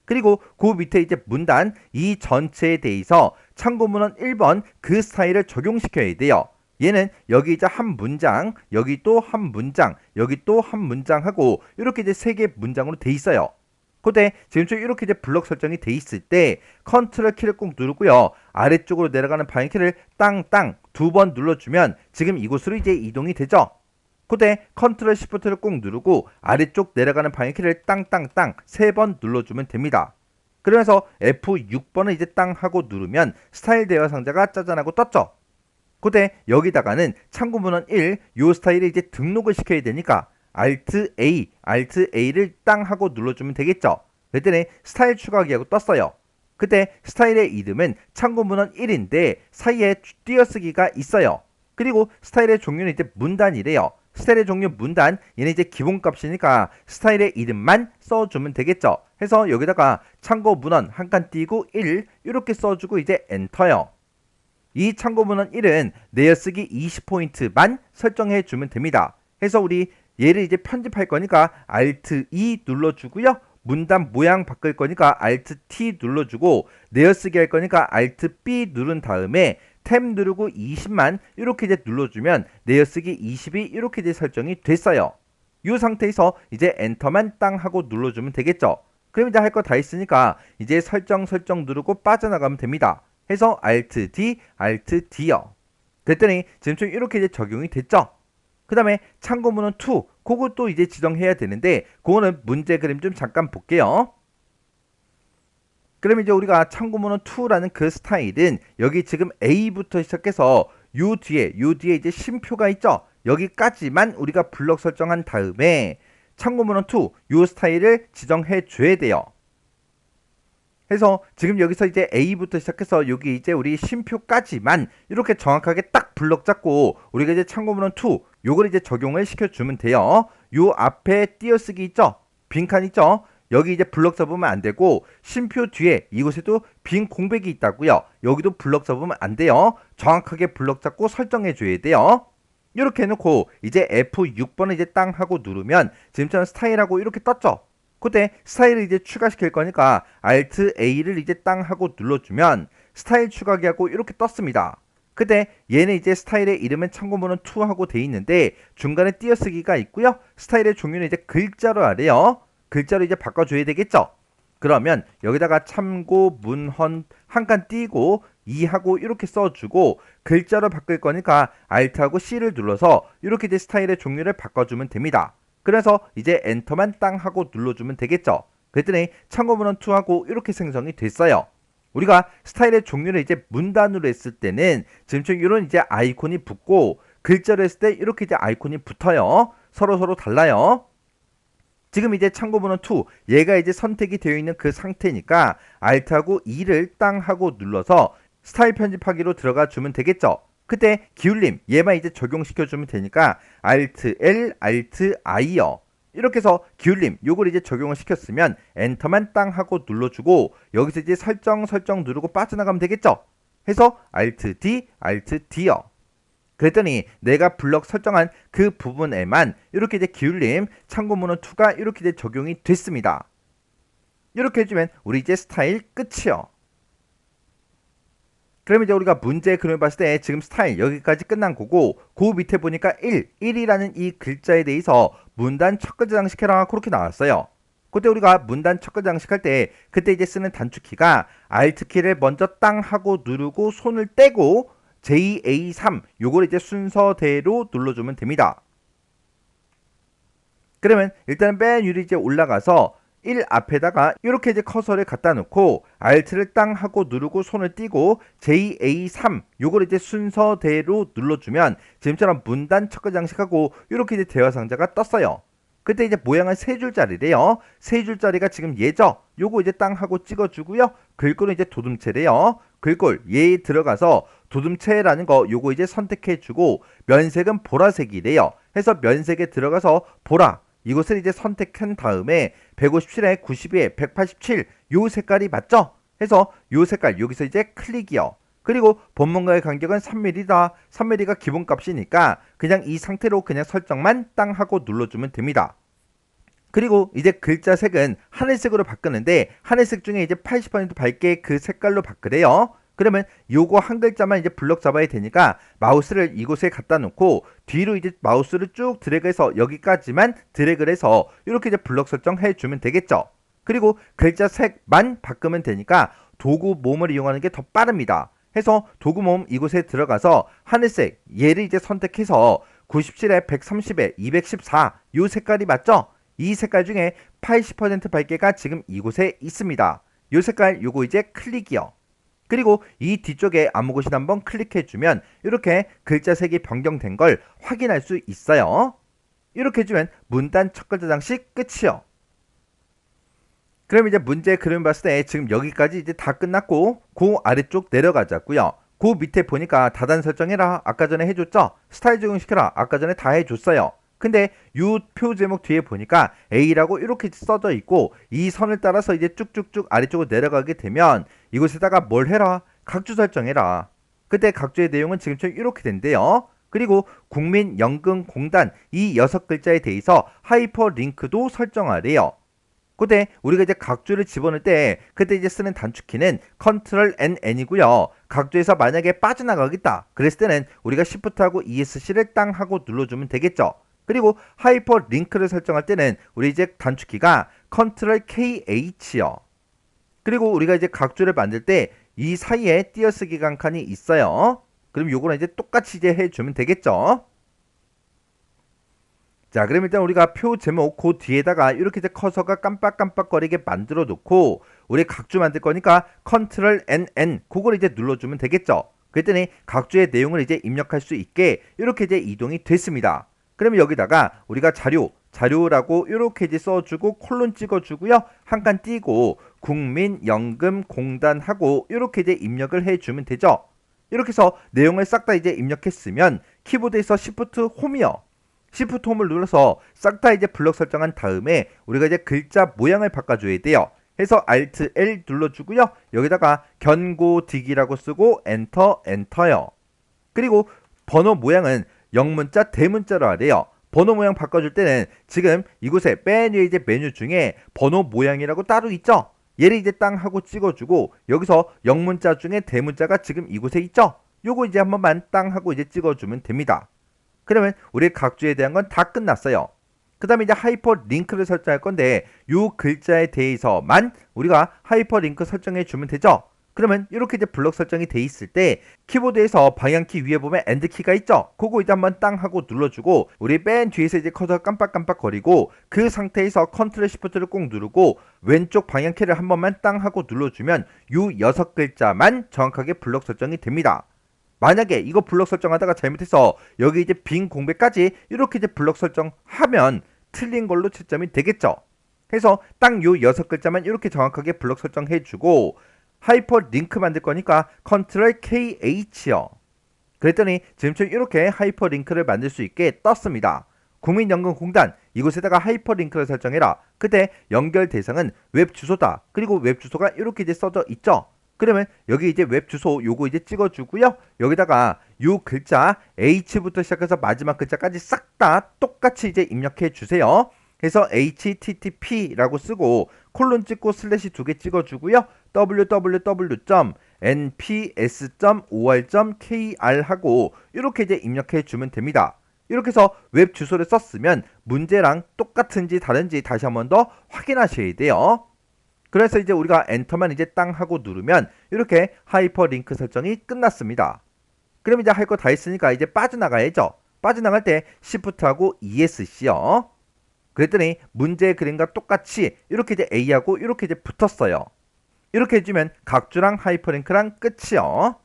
그리고 그 밑에 이제 문단 이 전체에 대해서 참고문헌 1번 그 스타일을 적용시켜야 돼요. 얘는 여기 이제 한 문장, 여기 또 한 문장, 여기 또 한 문장 하고 이렇게 이제 3개 문장으로 돼 있어요. 그때 지금처럼 이렇게 이제 블럭 설정이 돼 있을 때 컨트롤 키를 꼭 누르고요. 아래쪽으로 내려가는 방향키를 땅땅 두 번 눌러주면 지금 이곳으로 이제 이동이 되죠. 그때 컨트롤 시프트를 꼭 누르고 아래쪽 내려가는 방향키를 땅땅땅 3번 눌러주면 됩니다. 그러면서 F6번을 이제 땅 하고 누르면 스타일 대화 상자가 짜잔하고 떴죠. 그때 여기다가는 참고문헌 1, 요 스타일을 이제 등록을 시켜야 되니까 Alt A, Alt A를 땅 하고 눌러주면 되겠죠. 그랬더니 스타일 추가하기 하고 떴어요. 그때 스타일의 이름은 참고문헌 1인데 사이에 띄어쓰기가 있어요. 그리고 스타일의 종류는 이제 문단이래요. 스타일의 종류 문단, 얘는 이제 기본값이니까 스타일의 이름만 써주면 되겠죠. 해서 여기다가 참고 문헌 한 칸 띄고 1 이렇게 써주고 이제 엔터요. 이 참고 문헌 1은 내어쓰기 20포인트만 설정해 주면 됩니다. 해서 우리 얘를 이제 편집할 거니까 Alt E 눌러주고요. 문단 모양 바꿀 거니까 Alt T 눌러주고 내어쓰기 할 거니까 Alt B 누른 다음에 탭 누르고 20만 이렇게 이제 눌러주면 내어쓰기 20이 이렇게 이제 설정이 됐어요. 이 상태에서 이제 엔터만 땅 하고 눌러주면 되겠죠. 그럼 이제 할 거 다 했으니까 이제 설정 누르고 빠져나가면 됩니다. 해서 Alt D, Alt D요. 그랬더니 지금 이렇게 이제 적용이 됐죠. 그 다음에 참고문헌 2 그것도 이제 지정해야 되는데 그거는 문제 그림 좀 잠깐 볼게요. 그럼 이제 우리가 참고문헌 2라는 그 스타일은 여기 지금 A부터 시작해서 요 뒤에 이제 쉼표가 있죠. 여기까지만 우리가 블럭 설정한 다음에 참고문헌 2 요 스타일을 지정해 줘야 돼요. 해서 지금 여기서 이제 A부터 시작해서 여기 이제 우리 쉼표까지만 이렇게 정확하게 딱 블럭 잡고 우리가 이제 참고문헌 2 요걸 이제 적용을 시켜주면 돼요. 요 앞에 띄어쓰기 있죠? 빈칸 있죠? 여기 이제 블럭 써보면 안 되고 쉼표 뒤에 이곳에도 빈 공백이 있다고요. 여기도 블럭 써보면 안 돼요. 정확하게 블럭 잡고 설정해 줘야 돼요. 이렇게 해놓고 이제 F6번을 이제 땅 하고 누르면 지금처럼 스타일하고 이렇게 떴죠. 그때 스타일을 이제 추가시킬 거니까 Alt A를 이제 땅 하고 눌러주면 스타일 추가기 하고 이렇게 떴습니다. 그때 얘는 이제 스타일의 이름은 참고문은 2 하고 돼 있는데 중간에 띄어쓰기가 있고요. 스타일의 종류는 이제 글자로 하래요. 글자로 이제 바꿔줘야 되겠죠. 그러면 여기다가 참고 문헌 한 칸 띄고 2하고 이렇게 써주고 글자로 바꿀 거니까 Alt하고 C를 눌러서 이렇게 이제 스타일의 종류를 바꿔주면 됩니다. 그래서 이제 엔터만 땅 하고 눌러주면 되겠죠. 그랬더니 참고문헌 2하고 이렇게 생성이 됐어요. 우리가 스타일의 종류를 이제 문단으로 했을 때는 지금처럼 이런 이제 아이콘이 붙고 글자로 했을 때 이렇게 이제 아이콘이 붙어요. 서로 달라요. 지금 이제 참고문헌 2 얘가 이제 선택이 되어 있는 그 상태니까 Alt하고 E를 땅 하고 눌러서 스타일 편집하기로 들어가 주면 되겠죠. 그때 기울림 얘만 이제 적용시켜 주면 되니까 Alt L, Alt I요. 이렇게 해서 기울림 요걸 이제 적용을 시켰으면 엔터만 땅 하고 눌러주고 여기서 이제 설정 누르고 빠져나가면 되겠죠. 해서 Alt D, Alt D요. 그랬더니 내가 블럭 설정한 그 부분에만 이렇게 이제 기울림 참고문헌 2가 이렇게 이제 적용이 됐습니다. 이렇게 해주면 우리 이제 스타일 끝이요. 그럼 이제 우리가 문제의 그림을 봤을 때 지금 스타일 여기까지 끝난 거고 그 밑에 보니까 1이라는 이 글자에 대해서 문단 첫 글자 장식해라 그렇게 나왔어요. 그때 우리가 문단 첫 글자 장식할 때 그때 이제 쓰는 단축키가 Alt키를 먼저 땅 하고 누르고 손을 떼고 JA3 요걸 이제 순서대로 눌러주면 됩니다. 그러면 일단 맨 위로 이제 올라가서 1 앞에다가 이렇게 이제 커서를 갖다 놓고 Alt를 땅 하고 누르고 손을 띄고 JA3 요걸 이제 순서대로 눌러주면 지금처럼 문단 첫 글자 장식하고 이렇게 이제 대화 상자가 떴어요. 그때 이제 모양은 3줄짜리래요. 3줄짜리가 지금 얘죠. 요거 이제 땅 하고 찍어주고요. 글꼴은 이제 도둠체래요. 글꼴 얘에 들어가서 도둠체라는 거 요거 이제 선택해주고 면색은 보라색이래요. 해서 면색에 들어가서 보라 이것을 이제 선택한 다음에 157에 92에 187 요 색깔이 맞죠? 해서 요 색깔 여기서 이제 클릭이요. 그리고 본문과의 간격은 3mm다. 3mm가 기본값이니까 그냥 이 상태로 그냥 설정만 땅 하고 눌러주면 됩니다. 그리고 이제 글자 색은 하늘색으로 바꾸는데 하늘색 중에 이제 80% 밝게 그 색깔로 바꾸래요. 그러면 요거 한 글자만 이제 블럭 잡아야 되니까 마우스를 이곳에 갖다 놓고 뒤로 이제 마우스를 쭉 드래그해서 여기까지만 드래그를 해서 이렇게 이제 블럭 설정해 주면 되겠죠. 그리고 글자 색만 바꾸면 되니까 도구 모음을 이용하는 게 더 빠릅니다. 해서 도구 모음 이곳에 들어가서 하늘색 얘를 이제 선택해서 97에 130에 214 요 색깔이 맞죠? 이 색깔 중에 80% 밝게가 지금 이곳에 있습니다. 요 색깔 요거 이제 클릭이요. 그리고 이 뒤쪽에 아무 곳이나 한번 클릭해주면 이렇게 글자 색이 변경된 걸 확인할 수 있어요. 이렇게 해주면 문단 첫 글자 장식 끝이요. 그럼 이제 문제 그림 봤을 때 지금 여기까지 이제 다 끝났고 그 아래쪽 내려가자고요. 그 밑에 보니까 다단 설정해라 아까 전에 해줬죠. 스타일 적용시켜라 아까 전에 다 해줬어요. 근데 이 표 제목 뒤에 보니까 A라고 이렇게 써져 있고 이 선을 따라서 이제 쭉쭉쭉 아래쪽으로 내려가게 되면 이곳에다가 뭘 해라? 각주 설정해라. 그때 각주의 내용은 지금처럼 이렇게 된대요. 그리고 국민연금공단 이 6글자에 대해서 하이퍼링크도 설정하래요. 그때 우리가 이제 각주를 집어넣을 때 그때 이제 쓰는 단축키는 Ctrl NN이고요. 각주에서 만약에 빠져나가겠다 그랬을 때는 우리가 Shift하고 ESC를 땅 하고 눌러주면 되겠죠. 그리고 하이퍼 링크를 설정할 때는 우리 이제 단축키가 Ctrl KH요. 그리고 우리가 이제 각주를 만들 때 이 사이에 띄어쓰기 간칸이 있어요. 그럼 요거는 이제 똑같이 이제 해주면 되겠죠. 자, 그럼 일단 우리가 표 제목 그 뒤에다가 이렇게 이제 커서가 깜빡깜빡거리게 만들어 놓고 우리 각주 만들 거니까 Ctrl NN 그걸 이제 눌러주면 되겠죠. 그랬더니 각주의 내용을 이제 입력할 수 있게 이렇게 이제 이동이 됐습니다. 그러면 여기다가 우리가 자료라고 이렇게 이제 써주고 콜론 찍어주고요. 한 칸 띄고 국민연금공단하고 이렇게 이제 입력을 해주면 되죠. 이렇게 해서 내용을 싹 다 이제 입력했으면 키보드에서 Shift 홈이요. Shift 홈을 눌러서 싹 다 이제 블럭 설정한 다음에 우리가 이제 글자 모양을 바꿔줘야 돼요. 해서 Alt L 눌러주고요. 여기다가 견고딕이라고 쓰고 엔터요. 그리고 번호 모양은 영문자 대문자로 하래요. 번호 모양 바꿔줄 때는 지금 이곳에 맨 위에 이제 메뉴 중에 번호 모양이라고 따로 있죠. 얘를 이제 땅 하고 찍어주고 여기서 영문자 중에 대문자가 지금 이곳에 있죠. 요거 이제 한 번만 땅 하고 이제 찍어주면 됩니다. 그러면 우리 각주에 대한 건 다 끝났어요. 그 다음에 이제 하이퍼 링크를 설정할 건데 요 글자에 대해서만 우리가 하이퍼 링크 설정해 주면 되죠. 그러면 이렇게 이제 블럭 설정이 돼 있을 때 키보드에서 방향키 위에 보면 엔드키가 있죠. 그거 이제 한번 땅 하고 눌러주고 우리 맨 뒤에서 이제 커서 깜빡깜빡 거리고 그 상태에서 컨트롤 시프트를 꼭 누르고 왼쪽 방향키를 한 번만 땅 하고 눌러주면 요 6글자만 정확하게 블럭 설정이 됩니다. 만약에 이거 블럭 설정하다가 잘못해서 여기 이제 빈 공백까지 이렇게 이제 블럭 설정하면 틀린 걸로 채점이 되겠죠. 그래서 딱 요 6글자만 이렇게 정확하게 블럭 설정해주고 하이퍼 링크 만들 거니까 컨트롤 KH요. 그랬더니 지금처럼 이렇게 하이퍼 링크를 만들 수 있게 떴습니다. 국민연금공단 이곳에다가 하이퍼 링크를 설정해라. 그때 연결 대상은 웹 주소다. 그리고 웹 주소가 이렇게 이제 써져 있죠. 그러면 여기 이제 웹 주소 요거 이제 찍어주고요. 여기다가 요 글자 H부터 시작해서 마지막 글자까지 싹 다 똑같이 이제 입력해 주세요. 그래서 http라고 쓰고 콜론 찍고 슬래시 2개 찍어주고요. www.nps.or.kr 하고 이렇게 이제 입력해 주면 됩니다. 이렇게 해서 웹 주소를 썼으면 문제랑 똑같은지 다른지 다시 한 번 더 확인하셔야 돼요. 그래서 이제 우리가 엔터만 이제 땅 하고 누르면 이렇게 하이퍼 링크 설정이 끝났습니다. 그럼 이제 할 거 다 했으니까 이제 빠져나가야죠. 빠져나갈 때 Shift하고 ESC요. 그랬더니 문제의 그림과 똑같이 이렇게 이제 A하고 이렇게 이제 붙었어요. 이렇게 해주면 각주랑 하이퍼링크랑 끝이요.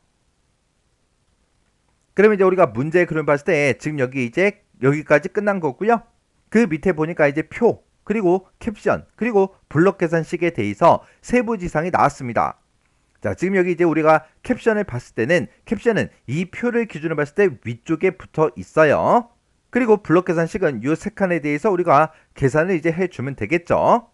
그러면 이제 우리가 문제의 그림 봤을 때 지금 여기 이제 여기까지 끝난 거고요. 그 밑에 보니까 이제 표 그리고 캡션 그리고 블럭 계산식에 대해서 세부 지상이 나왔습니다. 자, 지금 여기 이제 우리가 캡션을 봤을 때는 캡션은 이 표를 기준으로 봤을 때 위쪽에 붙어 있어요. 그리고 블럭 계산식은 이 세 칸에 대해서 우리가 계산을 이제 해주면 되겠죠.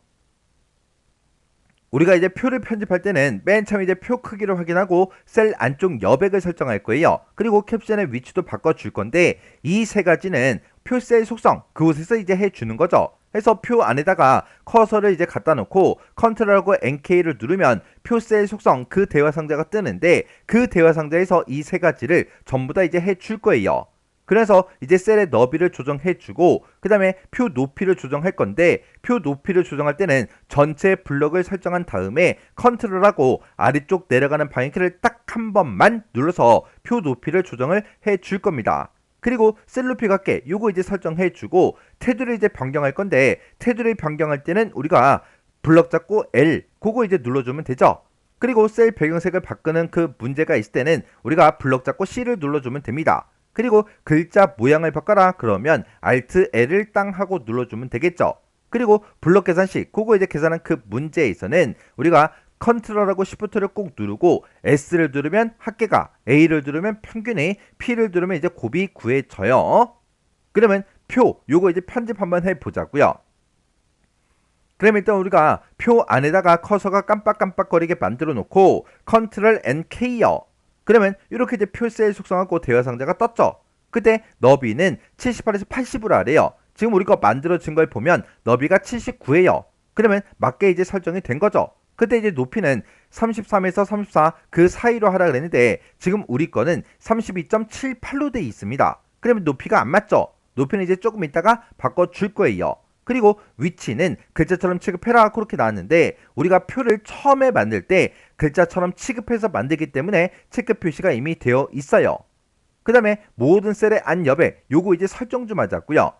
우리가 이제 표를 편집할 때는 맨 처음에 이제 표 크기를 확인하고 셀 안쪽 여백을 설정할 거예요. 그리고 캡션의 위치도 바꿔줄 건데 이 세 가지는 표 셀 속성 그곳에서 이제 해주는 거죠. 해서 표 안에다가 커서를 이제 갖다 놓고 컨트롤하고 NK를 누르면 표 셀 속성 그 대화 상자가 뜨는데 그 대화 상자에서 이 세 가지를 전부 다 이제 해줄 거예요. 그래서 이제 셀의 너비를 조정해주고 그 다음에 표 높이를 조정할 건데 표 높이를 조정할 때는 전체 블럭을 설정한 다음에 컨트롤하고 아래쪽 내려가는 방향키를 딱 한 번만 눌러서 표 높이를 조정을 해줄 겁니다. 그리고 셀 높이 같게 요거 이제 설정해주고 테두리를 이제 변경할 건데 테두리 변경할 때는 우리가 블럭 잡고 L 그거 이제 눌러주면 되죠. 그리고 셀 배경색을 바꾸는 그 문제가 있을 때는 우리가 블럭 잡고 C를 눌러주면 됩니다. 그리고 글자 모양을 바꿔라 그러면 Alt L을 땅 하고 눌러주면 되겠죠. 그리고 블럭 계산식 그거 이제 계산한 그 문제에서는 우리가 컨트롤하고 Shift를 꼭 누르고 S를 누르면 합계가, A를 누르면 평균이, P를 누르면 이제 곱이 구해져요. 그러면 표 요거 이제 편집 한번 해보자고요. 그럼 일단 우리가 표 안에다가 커서가 깜빡깜빡거리게 만들어 놓고 컨트롤 NK요. 그러면 이렇게 이제 표셀 속성하고 대화 상자가 떴죠. 그때 너비는 78에서 80으로 하래요. 지금 우리가 만들어진 걸 보면 너비가 79예요. 그러면 맞게 이제 설정이 된 거죠. 그때 이제 높이는 33에서 34 그 사이로 하라 그랬는데 지금 우리 거는 32.78로 돼 있습니다. 그러면 높이가 안 맞죠. 높이는 이제 조금 있다가 바꿔줄 거예요. 그리고 위치는 글자처럼 취급해라 그렇게 나왔는데 우리가 표를 처음에 만들 때 글자처럼 취급해서 만들기 때문에 체크 표시가 이미 되어 있어요. 그 다음에 모든 셀의 안 여백 요거 이제 설정 좀 하자고요.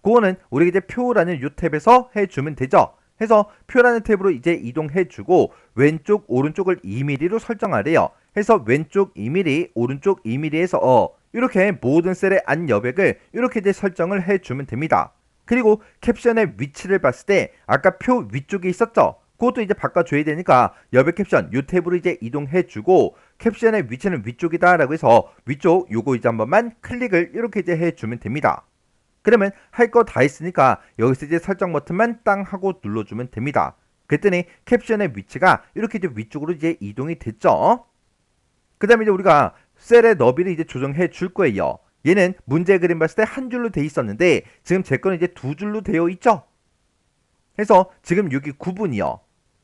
그거는 우리가 이제 표라는 요 탭에서 해주면 되죠. 해서 표라는 탭으로 이제 이동해주고 왼쪽 오른쪽을 2mm로 설정하래요. 해서 왼쪽 2mm 오른쪽 2mm에서 이렇게 모든 셀의 안 여백을 이렇게 이제 설정을 해주면 됩니다. 그리고 캡션의 위치를 봤을 때 아까 표 위쪽에 있었죠. 그것도 이제 바꿔줘야 되니까 여백 캡션 요 탭으로 이제 이동해주고 캡션의 위치는 위쪽이다 라고 해서 위쪽 요거 이제 한 번만 클릭을 이렇게 이제 해주면 됩니다. 그러면 할 거 다 했으니까 여기서 이제 설정 버튼만 땅 하고 눌러주면 됩니다. 그랬더니 캡션의 위치가 이렇게 이제 위쪽으로 이제 이동이 됐죠. 그 다음에 이제 우리가 셀의 너비를 이제 조정해 줄 거예요. 얘는 문제 그림 봤을 때 한 줄로 돼 있었는데 지금 제 거는 이제 두 줄로 되어 있죠. 해서 지금 여기 구분이요.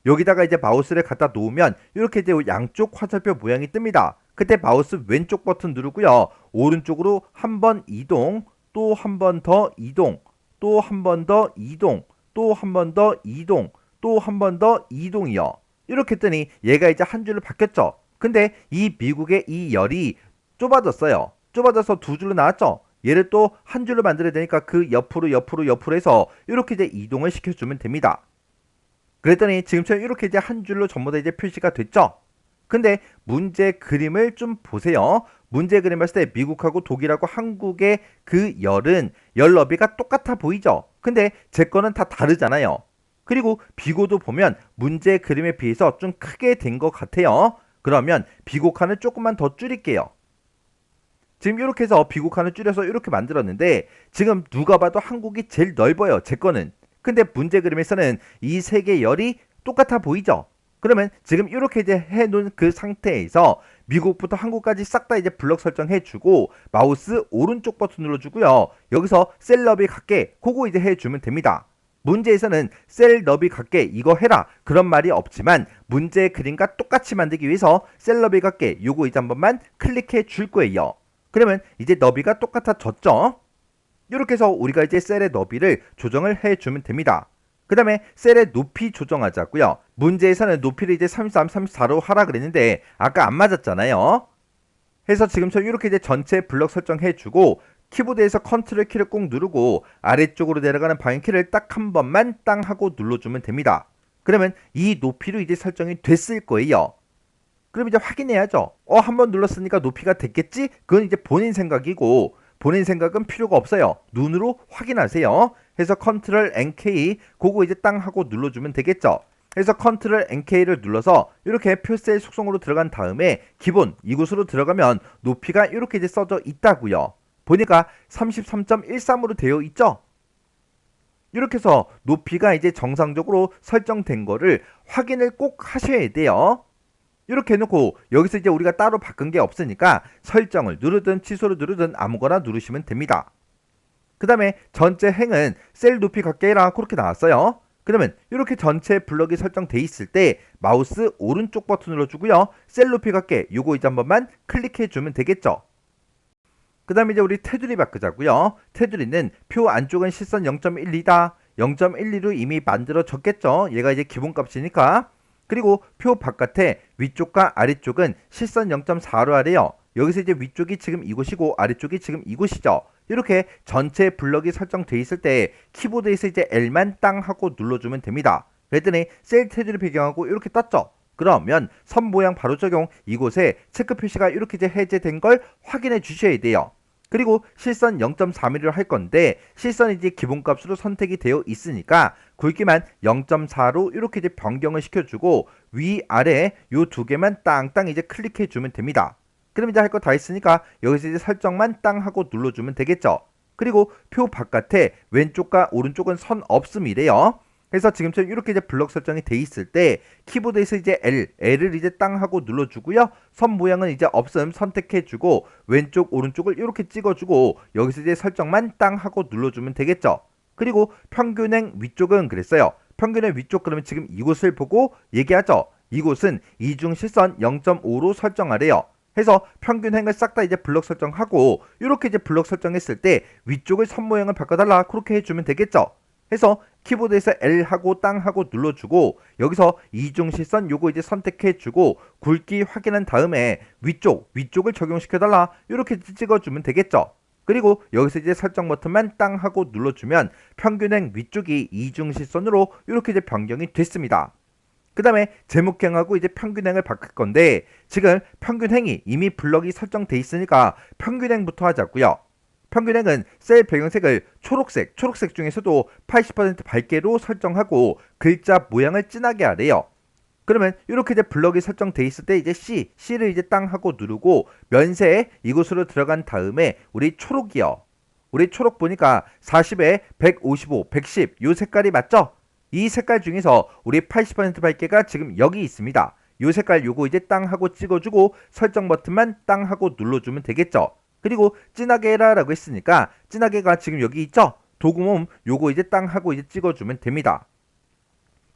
여기다가 이제 마우스를 갖다 놓으면 이렇게 이제 양쪽 화살표 모양이 뜹니다. 그때 마우스 왼쪽 버튼 누르고요. 오른쪽으로 한 번 이동, 또 한 번 더 이동, 또 한 번 더 이동, 또 한 번 더 이동, 또 한 번 더 이동이요. 이렇게 했더니 얘가 이제 한 줄로 바뀌었죠. 근데 이 미국의 이 열이 좁아졌어요. 좁아져서 두 줄로 나왔죠. 얘를 또 한 줄로 만들어야 되니까 그 옆으로 해서 이렇게 이제 이동을 시켜주면 됩니다. 그랬더니 지금처럼 이렇게 이제 한 줄로 전부 다 이제 표시가 됐죠. 근데 문제 그림을 좀 보세요. 문제 그림 봤을 때 미국하고 독일하고 한국의 그 열은 열 너비가 똑같아 보이죠. 근데 제 거는 다 다르잖아요. 그리고 비고도 보면 문제 그림에 비해서 좀 크게 된 것 같아요. 그러면 비곡한을 조금만 더 줄일게요. 지금 이렇게 해서 비곡한을 줄여서 이렇게 만들었는데 지금 누가 봐도 한국이 제일 넓어요. 제 거는. 근데 문제 그림에서는 이 세 개 열이 똑같아 보이죠? 그러면 지금 이렇게 이제 해놓은 그 상태에서 미국부터 한국까지 싹 다 이제 블럭 설정해주고 마우스 오른쪽 버튼 눌러주고요. 여기서 셀 너비 같게 그거 이제 해주면 됩니다. 문제에서는 셀 너비 같게 이거 해라 그런 말이 없지만 문제 그림과 똑같이 만들기 위해서 셀 너비 같게 요거 이제 한 번만 클릭해 줄 거예요. 그러면 이제 너비가 똑같아졌죠? 이렇게 해서 우리가 이제 셀의 너비를 조정을 해주면 됩니다. 그 다음에 셀의 높이 조정하자고요. 문제에서는 높이를 이제 33, 34로 하라 그랬는데 아까 안 맞았잖아요. 해서 지금처럼 이렇게 이제 전체 블럭 설정해주고 키보드에서 컨트롤 키를 꼭 누르고 아래쪽으로 내려가는 방향키를 딱 한 번만 땅 하고 눌러주면 됩니다. 그러면 이 높이로 이제 설정이 됐을 거예요. 그럼 이제 확인해야죠. 한 번 눌렀으니까 높이가 됐겠지? 그건 이제 본인 생각이고 본인 생각은 필요가 없어요. 눈으로 확인하세요. 해서 컨트롤 NK 그거 이제 땅 하고 눌러주면 되겠죠. 그래서 컨트롤 NK를 눌러서 이렇게 표셀 속성으로 들어간 다음에 기본 이곳으로 들어가면 높이가 이렇게 이제 써져 있다고요. 보니까 33.13으로 되어 있죠. 이렇게 해서 높이가 이제 정상적으로 설정된 거를 확인을 꼭 하셔야 돼요. 이렇게 해놓고 여기서 이제 우리가 따로 바꾼 게 없으니까 설정을 누르든 취소를 누르든 아무거나 누르시면 됩니다. 그 다음에 전체 행은 셀 높이 갖게 해라 그렇게 나왔어요. 그러면 이렇게 전체 블럭이 설정돼 있을 때 마우스 오른쪽 버튼 눌러주고요. 셀 높이 갖게 요거 이제 한 번만 클릭해 주면 되겠죠. 그 다음에 이제 우리 테두리 바꾸자고요. 테두리는 표 안쪽은 실선 0.12다. 0.12로 이미 만들어졌겠죠. 얘가 이제 기본값이니까. 그리고 표 바깥에 위쪽과 아래쪽은 실선 0.4로 하래요. 여기서 이제 위쪽이 지금 이곳이고 아래쪽이 지금 이곳이죠. 이렇게 전체 블럭이 설정돼 있을 때 키보드에서 이제 L만 땅 하고 눌러주면 됩니다. 그랬더니 셀 테두리 배경하고 이렇게 떴죠. 그러면 선 모양 바로 적용 이곳에 체크 표시가 이렇게 이제 해제된 걸 확인해 주셔야 돼요. 그리고 실선 0.4mm로 할 건데 실선이 이제 기본값으로 선택이 되어 있으니까 굵기만 0.4로 이렇게 이제 변경을 시켜주고 위아래 요 두 개만 땅땅 이제 클릭해 주면 됩니다. 그럼 이제 할 거 다 했으니까 여기서 이제 설정만 땅 하고 눌러주면 되겠죠. 그리고 표 바깥에 왼쪽과 오른쪽은 선 없음이래요. 그래서 지금처럼 이렇게 이제 블럭 설정이 돼 있을 때 키보드에서 이제 L을 이제 땅 하고 눌러주고요. 선 모양은 이제 없음 선택해주고 왼쪽 오른쪽을 이렇게 찍어주고 여기서 이제 설정만 땅 하고 눌러주면 되겠죠. 그리고 평균행 위쪽은 그랬어요. 평균행 위쪽 그러면 지금 이곳을 보고 얘기하죠. 이곳은 이중 실선 0.5로 설정하래요. 해서 평균행을 싹 다 이제 블럭 설정하고 이렇게 이제 블럭 설정했을 때 위쪽의 선 모양을 바꿔달라 그렇게 해주면 되겠죠. 해서 키보드에서 L하고 땅하고 눌러주고 여기서 이중실선 요거 이제 선택해주고 굵기 확인한 다음에 위쪽을 적용시켜달라 이렇게 찍어주면 되겠죠. 그리고 여기서 이제 설정 버튼만 땅하고 눌러주면 평균행 위쪽이 이중실선으로 이렇게 이제 변경이 됐습니다. 그 다음에 제목행하고 이제 평균행을 바꿀 건데 지금 평균행이 이미 블럭이 설정돼 있으니까 평균행부터 하자고요. 평균행은 셀 배경색을 초록색 중에서도 80% 밝게로 설정하고 글자 모양을 진하게 하래요. 그러면 이렇게 이제 블럭이 설정돼 있을 때 이제 C를 이제 땅 하고 누르고 면세 이곳으로 들어간 다음에 우리 초록이요. 우리 초록 보니까 40에 155, 110 요 색깔이 맞죠? 이 색깔 중에서 우리 80% 밝기가 지금 여기 있습니다. 요 색깔 요거 이제 땅 하고 찍어주고 설정 버튼만 땅 하고 눌러주면 되겠죠. 그리고 진하게 해라 라고 했으니까 진하게가 지금 여기 있죠? 도구몸 요거 이제 땅 하고 이제 찍어주면 됩니다.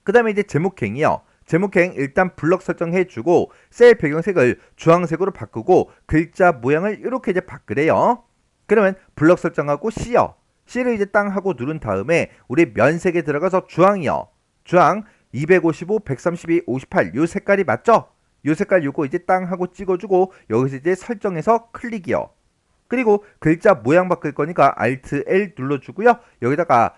그 다음에 이제 제목행이요. 제목행 일단 블럭 설정해주고 셀 배경색을 주황색으로 바꾸고 글자 모양을 이렇게 이제 바꾸래요. 그러면 블럭 설정하고 C요. C를 이제 땅 하고 누른 다음에 우리 면색에 들어가서 주황이요. 주황 255, 132, 58 요 색깔이 맞죠? 요 색깔 요거 이제 땅 하고 찍어주고 여기서 이제 설정해서 클릭이요. 그리고 글자 모양 바꿀 거니까 Alt L 눌러주고요. 여기다가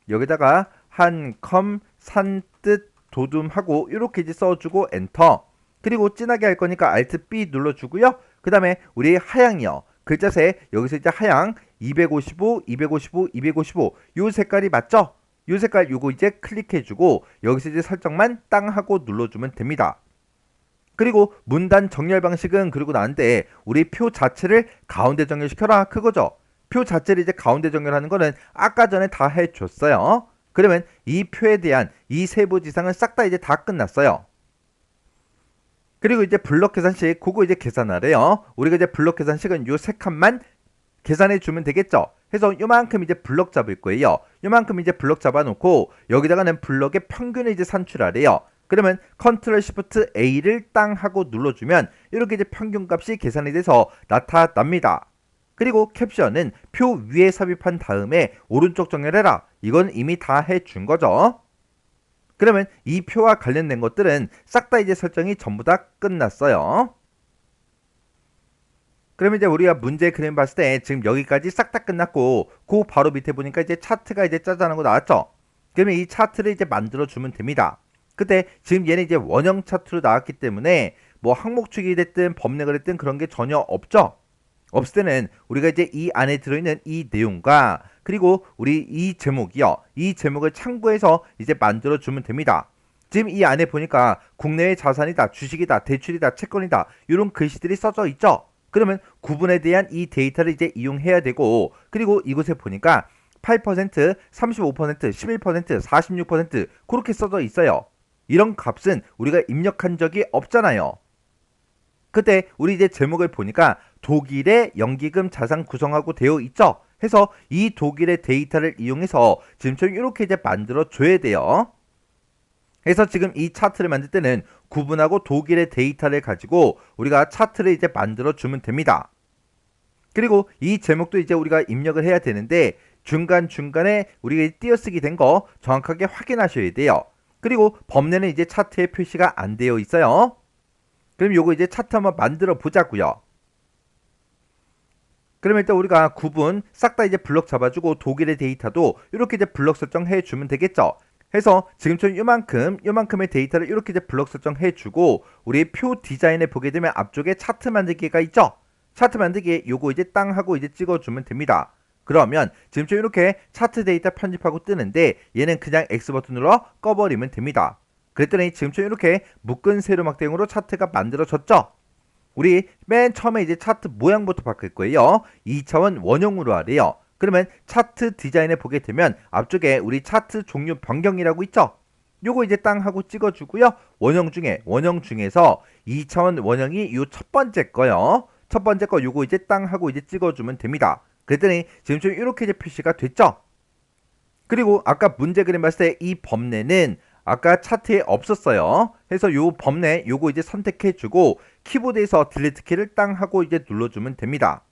여기다가 한컴 산뜻 도둠하고 이렇게 이제 써주고 엔터. 그리고 진하게 할 거니까 Alt B 눌러주고요. 그 다음에 우리 하양이요. 글자색 여기서 이제 하양 255, 255, 255 요 색깔이 맞죠? 요 색깔 요거 이제 클릭해주고 여기서 이제 설정만 땅 하고 눌러주면 됩니다. 그리고 문단 정렬 방식은 그리고 나는데 우리 표 자체를 가운데 정렬시켜라 그거죠. 표 자체를 이제 가운데 정렬하는 거는 아까 전에 다 해줬어요. 그러면 이 표에 대한 이 세부 지상은 싹 다 이제 다 끝났어요. 그리고 이제 블럭 계산식 그거 이제 계산하래요. 우리가 이제 블럭 계산식은 요 세 칸만 계산해 주면 되겠죠. 해서 요만큼 이제 블럭 잡을 거예요. 요만큼 이제 블럭 잡아놓고 여기다가는 블럭의 평균을 이제 산출하래요. 그러면 컨트롤 시프트 A를 땅 하고 눌러주면 이렇게 이제 평균값이 계산이 돼서 나타납니다. 그리고 캡션은 표 위에 삽입한 다음에 오른쪽 정렬해라. 이건 이미 다 해준 거죠. 그러면 이 표와 관련된 것들은 싹 다 이제 설정이 전부 다 끝났어요. 그러면 이제 우리가 문제 그림 봤을 때 지금 여기까지 싹 다 끝났고 그 바로 밑에 보니까 이제 차트가 이제 짜자는 거 나왔죠. 그러면 이 차트를 이제 만들어 주면 됩니다. 그때 지금 얘는 이제 원형 차트로 나왔기 때문에 뭐 항목축이 됐든 범례가 됐든 그런 게 전혀 없죠. 없을 때는 우리가 이제 이 안에 들어있는 이 내용과 그리고 우리 이 제목이요. 이 제목을 참고해서 이제 만들어 주면 됩니다. 지금 이 안에 보니까 국내의 자산이다, 주식이다, 대출이다, 채권이다 이런 글씨들이 써져 있죠. 그러면 구분에 대한 이 데이터를 이제 이용해야 되고 그리고 이곳에 보니까 8%, 35%, 11%, 46% 그렇게 써져 있어요. 이런 값은 우리가 입력한 적이 없잖아요. 그때 우리 이제 제목을 보니까 독일의 연기금 자산 구성하고 되어 있죠. 해서 이 독일의 데이터를 이용해서 지금처럼 이렇게 이제 만들어 줘야 돼요. 그래서 지금 이 차트를 만들 때는 구분하고 독일의 데이터를 가지고 우리가 차트를 이제 만들어 주면 됩니다. 그리고 이 제목도 이제 우리가 입력을 해야 되는데 중간중간에 우리가 띄어쓰기 된 거 정확하게 확인하셔야 돼요. 그리고 범례는 이제 차트에 표시가 안 되어 있어요. 그럼 요거 이제 차트 한번 만들어 보자고요. 그러면 일단 우리가 구분 싹 다 이제 블럭 잡아주고 독일의 데이터도 이렇게 이제 블럭 설정해 주면 되겠죠. 해서 지금처럼 요만큼의 데이터를 이렇게 이제 블럭 설정해 주고 우리 표 디자인에 보게 되면 앞쪽에 차트 만들기가 있죠. 차트 만들기에 요거 이제 땅 하고 이제 찍어 주면 됩니다. 그러면 지금처럼 이렇게 차트 데이터 편집하고 뜨는데 얘는 그냥 X 버튼으로 꺼버리면 됩니다. 그랬더니 지금처럼 이렇게 묶은 세로막대용으로 차트가 만들어졌죠. 우리 맨 처음에 이제 차트 모양부터 바꿀 거예요. 2차원 원형으로 하래요. 그러면 차트 디자인에 보게 되면 앞쪽에 우리 차트 종류 변경이라고 있죠. 요거 이제 땅 하고 찍어주고요. 원형 중에서 2차원 원형이 요 첫 번째 거요. 첫 번째 거 요거 이제 땅 하고 이제 찍어주면 됩니다. 그랬더니 지금 좀 이렇게 이제 표시가 됐죠. 그리고 아까 문제 그림 봤을 때 이 범례는 아까 차트에 없었어요. 그래서 요 범례 요거 이제 선택해주고 키보드에서 딜리트 키를 땅 하고 이제 눌러주면 됩니다.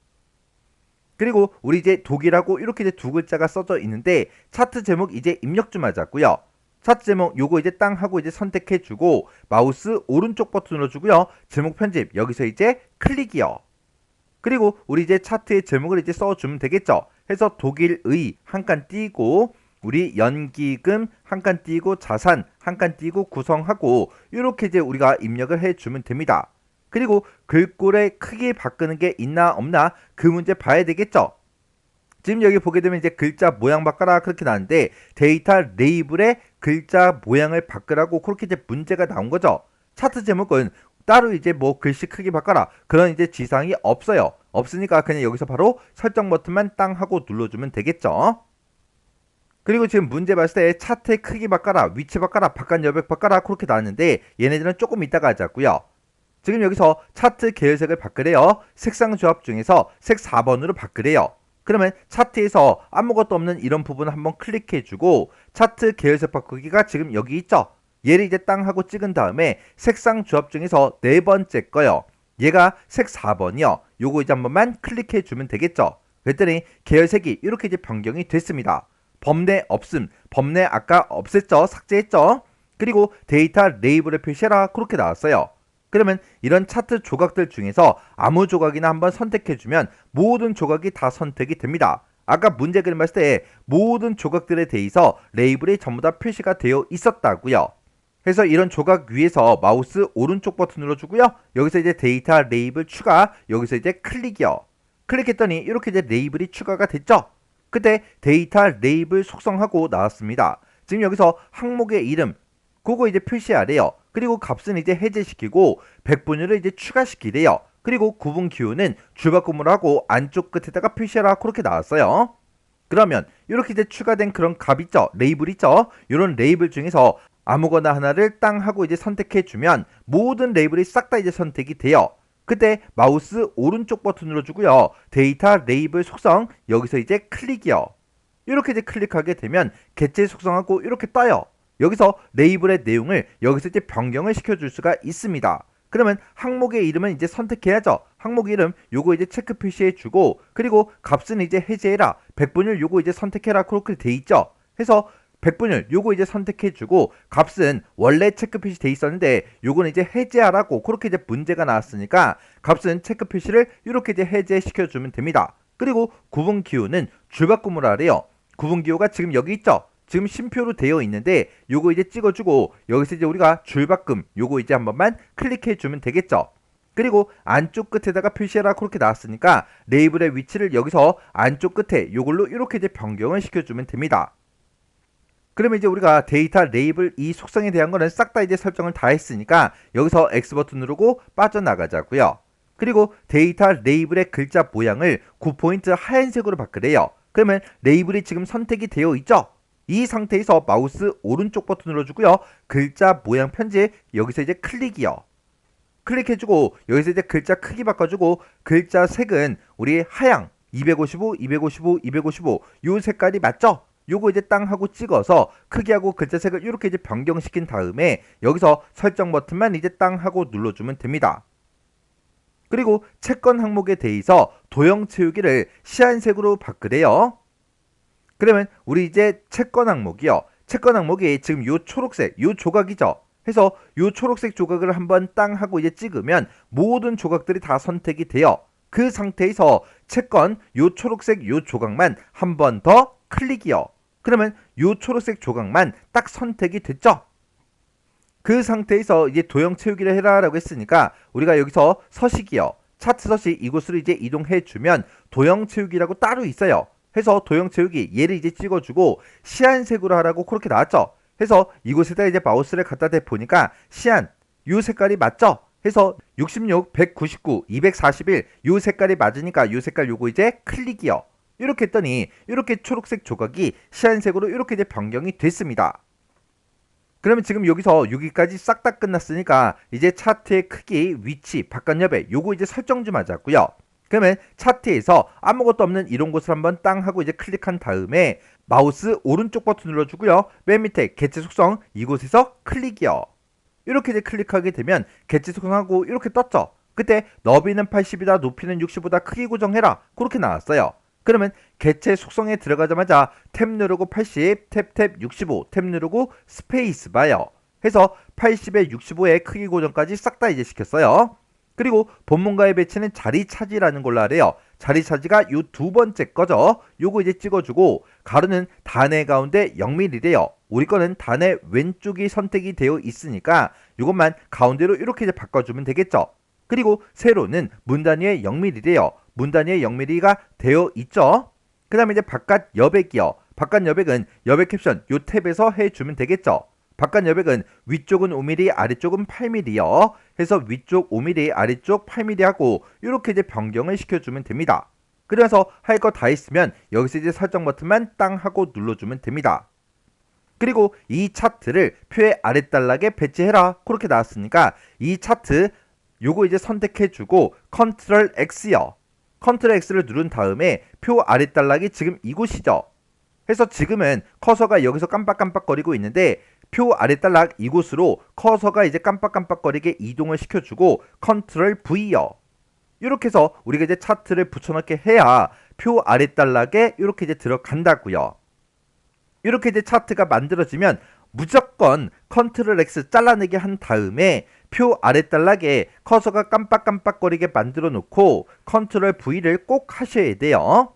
그리고 우리 이제 독일하고 이렇게 이제 두 글자가 써져 있는데 차트 제목 이제 입력 좀 하자고요. 차트 제목 요거 이제 땅 하고 이제 선택해주고 마우스 오른쪽 버튼 눌러주고요. 제목 편집 여기서 이제 클릭이요. 그리고 우리 이제 차트의 제목을 이제 써주면 되겠죠. 해서 독일의 한 칸 띄고 우리 연기금 한 칸 띄고 자산 한 칸 띄고 구성하고 이렇게 이제 우리가 입력을 해주면 됩니다. 그리고 글꼴의 크기 바꾸는 게 있나 없나 그 문제 봐야 되겠죠. 지금 여기 보게 되면 이제 글자 모양 바꿔라 그렇게 나왔는데 데이터 레이블의 글자 모양을 바꾸라고 그렇게 이제 문제가 나온 거죠. 차트 제목은 따로 이제 뭐 글씨 크기 바꿔라 그런 이제 지상이 없어요. 없으니까 그냥 여기서 바로 설정 버튼만 땅 하고 눌러주면 되겠죠. 그리고 지금 문제 봤을 때 차트의 크기 바꿔라, 위치 바꿔라, 바깥 여백 바꿔라 그렇게 나왔는데 얘네들은 조금 이따가 하자고요. 지금 여기서 차트 계열색을 바꾸래요. 색상 조합 중에서 색 4번으로 바꾸래요. 그러면 차트에서 아무것도 없는 이런 부분을 한번 클릭해주고 차트 계열색 바꾸기가 지금 여기 있죠. 얘를 이제 땅 하고 찍은 다음에 색상 조합 중에서 네 번째 거요. 얘가 색 4번이요. 요거 이제 한 번만 클릭해주면 되겠죠. 그랬더니 계열색이 이렇게 이제 변경이 됐습니다. 범례 없음, 범례 아까 없앴죠, 삭제했죠. 그리고 데이터 레이블을 표시해라 그렇게 나왔어요. 그러면 이런 차트 조각들 중에서 아무 조각이나 한번 선택해주면 모든 조각이 다 선택이 됩니다. 아까 문제 그림 봤을 때 모든 조각들에 대해서 레이블이 전부 다 표시가 되어 있었다고요. 그래서 이런 조각 위에서 마우스 오른쪽 버튼 눌러주고요. 여기서 이제 데이터 레이블 추가, 여기서 이제 클릭이요. 클릭했더니 이렇게 이제 레이블이 추가가 됐죠. 그때 데이터 레이블 속성하고 나왔습니다. 지금 여기서 항목의 이름, 그거 이제 표시하래요. 그리고 값은 이제 해제시키고 백분율을 이제 추가시키래요. 그리고 구분 기호는 줄바꿈을 하고 안쪽 끝에다가 표시하라 그렇게 나왔어요. 그러면 이렇게 이제 추가된 그런 값 있죠, 레이블 있죠. 이런 레이블 중에서 아무거나 하나를 땅 하고 이제 선택해주면 모든 레이블이 싹 다 이제 선택이 돼요. 그때 마우스 오른쪽 버튼 눌러주고요. 데이터 레이블 속성, 여기서 이제 클릭이요. 이렇게 이제 클릭하게 되면 객체 속성하고 이렇게 떠요. 여기서 레이블의 내용을 여기서 이제 변경을 시켜줄 수가 있습니다. 그러면 항목의 이름은 이제 선택해야죠. 항목 이름 요거 이제 체크 표시해주고, 그리고 값은 이제 해제해라, 백분율 요거 이제 선택해라 그렇게 돼 있죠. 해서 백분율 요거 이제 선택해주고, 값은 원래 체크 표시 돼 있었는데 요거는 이제 해제하라고 그렇게 이제 문제가 나왔으니까 값은 체크 표시를 이렇게 이제 해제시켜주면 됩니다. 그리고 구분 기호는 줄바꿈을 하래요. 구분 기호가 지금 여기 있죠. 지금 쉼표로 되어 있는데 요거 이제 찍어주고, 여기서 이제 우리가 줄바꿈 요거 이제 한 번만 클릭해주면 되겠죠. 그리고 안쪽 끝에다가 표시해라 그렇게 나왔으니까 레이블의 위치를 여기서 안쪽 끝에 요걸로 이렇게 이제 변경을 시켜주면 됩니다. 그러면 이제 우리가 데이터 레이블 이 속성에 대한 거는 싹 다 이제 설정을 다 했으니까 여기서 X 버튼 누르고 빠져나가자고요. 그리고 데이터 레이블의 글자 모양을 9포인트 하얀색으로 바꾸래요. 그러면 레이블이 지금 선택이 되어 있죠. 이 상태에서 마우스 오른쪽 버튼 눌러주고요. 글자 모양 편집, 여기서 이제 클릭이요. 클릭해주고 여기서 이제 글자 크기 바꿔주고, 글자 색은 우리 하양 255, 255, 255 요 색깔이 맞죠? 요거 이제 땅 하고 찍어서 크기하고 글자 색을 이렇게 이제 변경시킨 다음에 여기서 설정 버튼만 이제 땅 하고 눌러주면 됩니다. 그리고 채권 항목에 대해서 도형 채우기를 시안색으로 바꾸래요. 그러면 우리 이제 채권 항목이요. 채권 항목이 지금 요 초록색, 요 조각이죠. 해서 요 초록색 조각을 한번 땅 하고 이제 찍으면 모든 조각들이 다 선택이 돼요. 그 상태에서 채권 요 초록색 요 조각만 한 번 더 클릭이요. 그러면 요 초록색 조각만 딱 선택이 됐죠. 그 상태에서 이제 도형 채우기를 해라 라고 했으니까 우리가 여기서 서식이요. 차트 서식 이곳으로 이제 이동해 주면 도형 채우기라고 따로 있어요. 해서 도형 채우기 얘를 이제 찍어주고 시안색으로 하라고 그렇게 나왔죠. 해서 이곳에다 이제 마우스를 갖다 대 보니까 시안 요 색깔이 맞죠. 해서 66, 199, 241 요 색깔이 맞으니까 요 색깔 요거 이제 클릭이요. 이렇게 했더니 이렇게 초록색 조각이 시안색으로 이렇게 이제 변경이 됐습니다. 그러면 지금 여기서 여기까지 싹 다 끝났으니까 이제 차트의 크기, 위치, 바깥 여백 요거 이제 설정 좀 하자고요. 그러면 차트에서 아무것도 없는 이런 곳을 한번 땅 하고 이제 클릭한 다음에 마우스 오른쪽 버튼 눌러주고요. 맨 밑에 객체 속성 이곳에서 클릭이요. 이렇게 이제 클릭하게 되면 객체 속성하고 이렇게 떴죠. 그때 너비는 80이다, 높이는 60보다 크기 고정해라 그렇게 나왔어요. 그러면 객체 속성에 들어가자마자 탭 누르고 80, 탭 65, 탭 누르고 스페이스 바요. 해서 80에 65의 크기 고정까지 싹 다 이제 시켰어요. 그리고 본문가의 배치는 자리 차지라는 걸로 하래요. 자리 차지가 요 두 번째 거죠. 요거 이제 찍어주고 가로는 단의 가운데 0mm래요. 우리 거는 단의 왼쪽이 선택이 되어 있으니까 요것만 가운데로 이렇게 이제 바꿔주면 되겠죠. 그리고 세로는 문 단위의 0mm래요. 문 단위의 0mm가 되어 있죠. 그 다음에 이제 바깥 여백이요. 바깥 여백은 여백 캡션 요 탭에서 해주면 되겠죠. 바깥 여백은 위쪽은 5mm, 아래쪽은 8mm요. 해서 위쪽 5mm, 아래쪽 8mm 하고 이렇게 이제 변경을 시켜주면 됩니다. 그래서 할 거 다 있으면 여기서 이제 설정 버튼만 땅 하고 눌러주면 됩니다. 그리고 이 차트를 표의 아랫단락에 배치해라 그렇게 나왔으니까 이 차트 요거 이제 선택해주고 컨트롤 X요. 컨트롤 X를 누른 다음에 표 아랫단락이 지금 이곳이죠. 해서 지금은 커서가 여기서 깜빡깜빡거리고 있는데 표 아랫단락 이곳으로 커서가 이제 깜빡깜빡거리게 이동을 시켜주고 컨트롤 V요. 이렇게 해서 우리가 이제 차트를 붙여넣게 해야 표 아랫단락에 이렇게 이제 들어간다고요. 이렇게 이제 차트가 만들어지면 무조건 컨트롤 X 잘라내기 한 다음에 표 아랫단락에 커서가 깜빡깜빡거리게 만들어 놓고 컨트롤 V를 꼭 하셔야 돼요.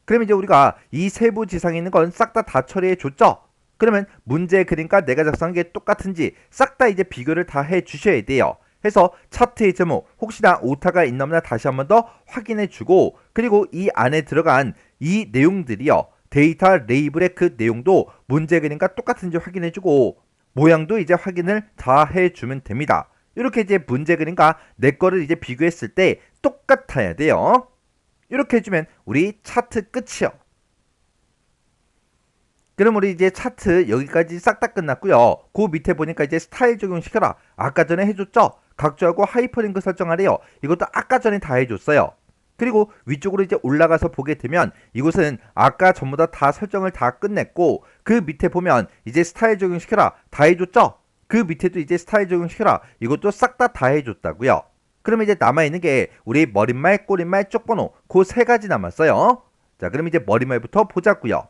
그러면 이제 우리가 이 세부 지상에 있는 건 싹 다 처리해 줬죠? 그러면 문제 그림과 내가 작성한 게 똑같은지 싹 다 이제 비교를 다 해 주셔야 돼요. 해서 차트의 제목 혹시나 오타가 있나 없나 다시 한번 더 확인해 주고 그리고 이 안에 들어간 이 내용들이요. 데이터 레이블의 그 내용도 문제 그림과 똑같은지 확인해 주고 모양도 이제 확인을 다 해주면 됩니다. 이렇게 이제 문제 그림과 내 거를 이제 비교했을 때 똑같아야 돼요. 이렇게 해주면 우리 차트 끝이요. 그럼 우리 이제 차트 여기까지 싹 다 끝났고요. 그 밑에 보니까 이제 스타일 적용시켜라. 아까 전에 해줬죠? 각주하고 하이퍼링크 설정하래요. 이것도 아까 전에 다 해줬어요. 그리고 위쪽으로 이제 올라가서 보게 되면 이곳은 아까 전부 다 설정을 다 끝냈고 그 밑에 보면 이제 스타일 적용시켜라 다 해줬죠? 그 밑에도 이제 스타일 적용시켜라 이것도 싹 다 해줬다고요. 그러면 이제 남아있는 게 우리 머릿말, 꼬릿말, 쪽번호 그 세 가지 남았어요. 자, 그럼 이제 머릿말부터 보자고요.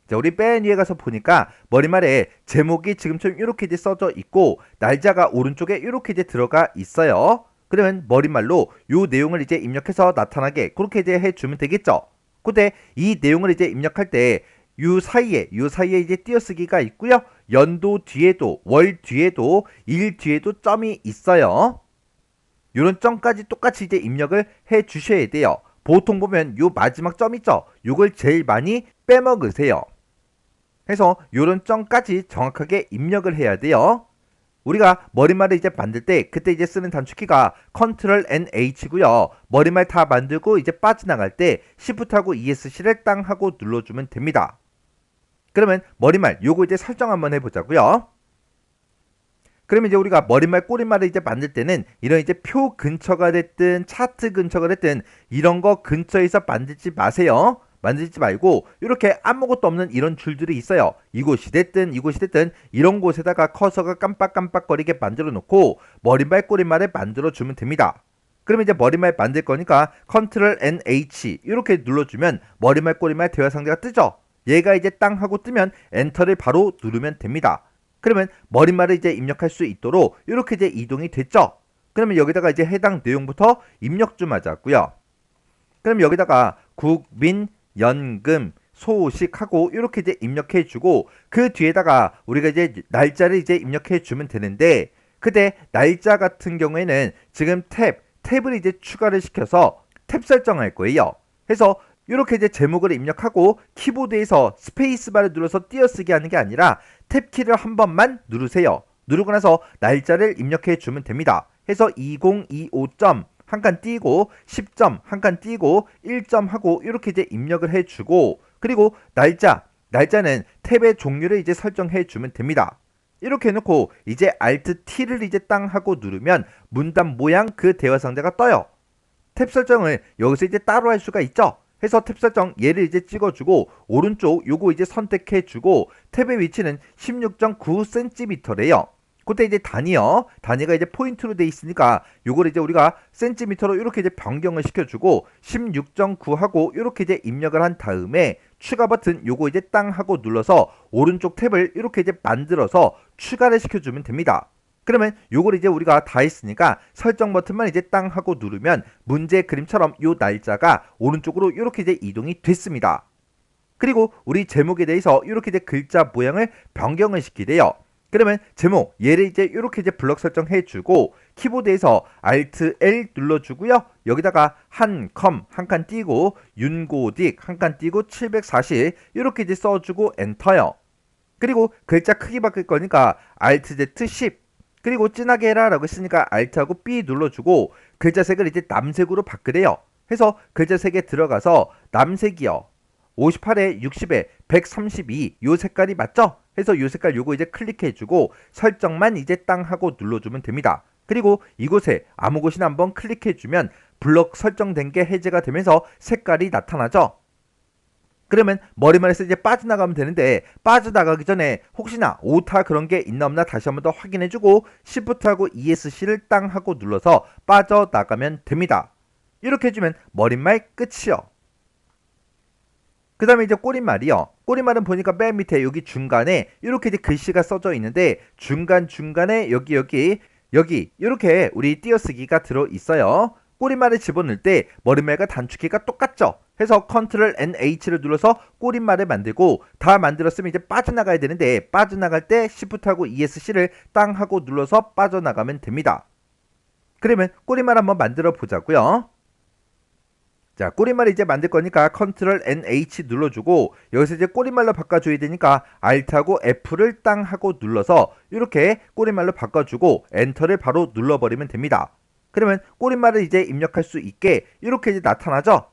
자, 우리 맨 위에 가서 보니까 머릿말에 제목이 지금처럼 이렇게 이제 써져 있고 날짜가 오른쪽에 이렇게 이제 들어가 있어요. 그러면 머릿말로 요 내용을 이제 입력해서 나타나게 그렇게 이제 해주면 되겠죠. 근데 이 내용을 이제 입력할 때 요 사이에 이제 띄어쓰기가 있고요. 연도 뒤에도 월 뒤에도 일 뒤에도 점이 있어요. 요런 점까지 똑같이 이제 입력을 해 주셔야 돼요. 보통 보면 요 마지막 점 있죠. 요걸 제일 많이 빼먹으세요. 해서 요런 점까지 정확하게 입력을 해야 돼요. 우리가 머릿말을 이제 만들 때 그때 이제 쓰는 단축키가 컨트롤 NH고요. 머릿말 다 만들고 이제 빠져나갈 때 Shift하고 ESC를 땅 하고 눌러주면 됩니다. 그러면 머릿말 요거 이제 설정 한번 해보자고요. 그러면 이제 우리가 머릿말 꼬릿말을 이제 만들 때는 이런 이제 표 근처가 됐든 차트 근처가 됐든 이런 거 근처에서 만들지 마세요. 만들지 말고 이렇게 아무것도 없는 이런 줄들이 있어요. 이곳이 됐든 이런 곳에다가 커서가 깜빡깜빡거리게 만들어 놓고 머릿말 꼬릿말을 만들어 주면 됩니다. 그러면 이제 머릿말 만들 거니까 컨트롤 NH 이렇게 눌러주면 머릿말 꼬릿말 대화 상자가 뜨죠. 얘가 이제 땅 하고 뜨면 엔터를 바로 누르면 됩니다. 그러면 머릿말을 이제 입력할 수 있도록 이렇게 이제 이동이 됐죠. 그러면 여기다가 이제 해당 내용부터 입력 좀 하자고요. 그럼 여기다가 국민연금 소식하고 이렇게 이제 입력해 주고 그 뒤에다가 우리가 이제 날짜를 이제 입력해 주면 되는데 그때 날짜 같은 경우에는 지금 탭을 이제 추가를 시켜서 탭 설정할 거예요. 해서 이렇게 이제 제목을 입력하고 키보드에서 스페이스바를 눌러서 띄어쓰기 하는 게 아니라 탭키를 한 번만 누르세요. 누르고 나서 날짜를 입력해 주면 됩니다. 해서 2025점 한 칸 띄고 10점 한 칸 띄고 1점 하고 이렇게 이제 입력을 해 주고 그리고 날짜는 탭의 종류를 이제 설정해 주면 됩니다. 이렇게 해놓고 이제 Alt T를 이제 땅 하고 누르면 문단 모양 그 대화 상자가 떠요. 탭 설정을 여기서 이제 따로 할 수가 있죠. 해서 탭 설정 얘를 이제 찍어주고 오른쪽 요거 이제 선택해주고 탭의 위치는 16.9cm래요. 그때 이제 단위가 이제 포인트로 돼 있으니까 요걸 이제 우리가 센티미터로 이렇게 이제 변경을 시켜주고 16.9 하고 이렇게 이제 입력을 한 다음에 추가 버튼 요거 이제 땅 하고 눌러서 오른쪽 탭을 이렇게 이제 만들어서 추가를 시켜주면 됩니다. 그러면 요걸 이제 우리가 다 했으니까 설정 버튼만 이제 땅 하고 누르면 문제 그림처럼 요 날짜가 오른쪽으로 이렇게 이제 이동이 됐습니다. 그리고 우리 제목에 대해서 이렇게 이제 글자 모양을 변경을 시키래요. 그러면 제목 얘를 이제 이렇게 이제 블럭 설정해 주고 키보드에서 Alt L 눌러주고요. 여기다가 한 칸 띄고 윤고딕 한 칸 띄고 740 이렇게 이제 써주고 엔터요. 그리고 글자 크기 바뀔 거니까 Alt Z 10. 그리고 진하게 해라 라고 했으니까 Alt하고 B 눌러주고 글자 색을 이제 남색으로 바꾸래요. 해서 글자 색에 들어가서 남색이요. 58에 60에 132 요 색깔이 맞죠? 해서 요 색깔 요거 이제 클릭해주고 설정만 이제 땅 하고 눌러주면 됩니다. 그리고 이곳에 아무 곳이나 한번 클릭해주면 블럭 설정된 게 해제가 되면서 색깔이 나타나죠? 그러면 머리말에서 이제 빠져나가면 되는데 빠져나가기 전에 혹시나 오타 그런 게 있나 없나 다시 한번 더 확인해주고 Shift하고 ESC를 땅 하고 눌러서 빠져나가면 됩니다. 이렇게 해주면 머릿말 끝이요. 그 다음에 이제 꼬릿말이요. 꼬릿말은 보니까 맨 밑에 여기 중간에 이렇게 이제 글씨가 써져 있는데 중간중간에 여기 이렇게 우리 띄어쓰기가 들어있어요. 꼬릿말을 집어넣을 때 머릿말과 단축키가 똑같죠. 해서 Ctrl NH를 눌러서 꼬릿말을 만들고 다 만들었으면 이제 빠져나가야 되는데 빠져나갈 때 Shift하고 ESC를 땅 하고 눌러서 빠져나가면 됩니다. 그러면 꼬릿말 한번 만들어 보자고요. 자, 꼬릿말 이제 만들 거니까 Ctrl NH 눌러주고 여기서 이제 꼬릿말로 바꿔줘야 되니까 Alt하고 F를 땅 하고 눌러서 이렇게 꼬릿말로 바꿔주고 엔터를 바로 눌러버리면 됩니다. 그러면 꼬릿말을 이제 입력할 수 있게 이렇게 이제 나타나죠?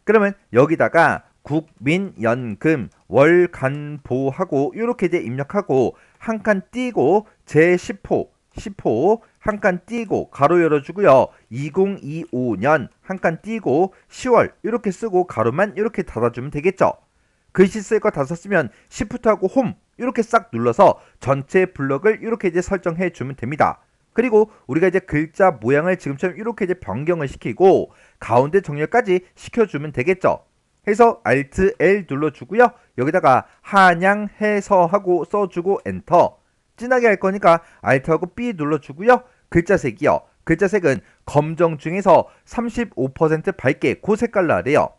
그러면 여기다가 국민연금 월간보하고 이렇게 이제 입력하고 한 칸 띄고 제10호 10호 한 칸 띄고 가로 열어주고요. 2025년 한 칸 띄고 10월 이렇게 쓰고 가로만 이렇게 닫아주면 되겠죠. 글씨 쓸 거 다 썼으면 Shift하고 홈 이렇게 싹 눌러서 전체 블럭을 이렇게 이제 설정해 주면 됩니다. 그리고 우리가 이제 글자 모양을 지금처럼 이렇게 이제 변경을 시키고 가운데 정렬까지 시켜주면 되겠죠. 해서 Alt L 눌러주고요. 여기다가 한양해서 하고 써주고 엔터. 진하게 할 거니까 Alt하고 B 눌러주고요. 글자색이요. 글자색은 검정 중에서 35% 밝게 그 색깔로 하래요.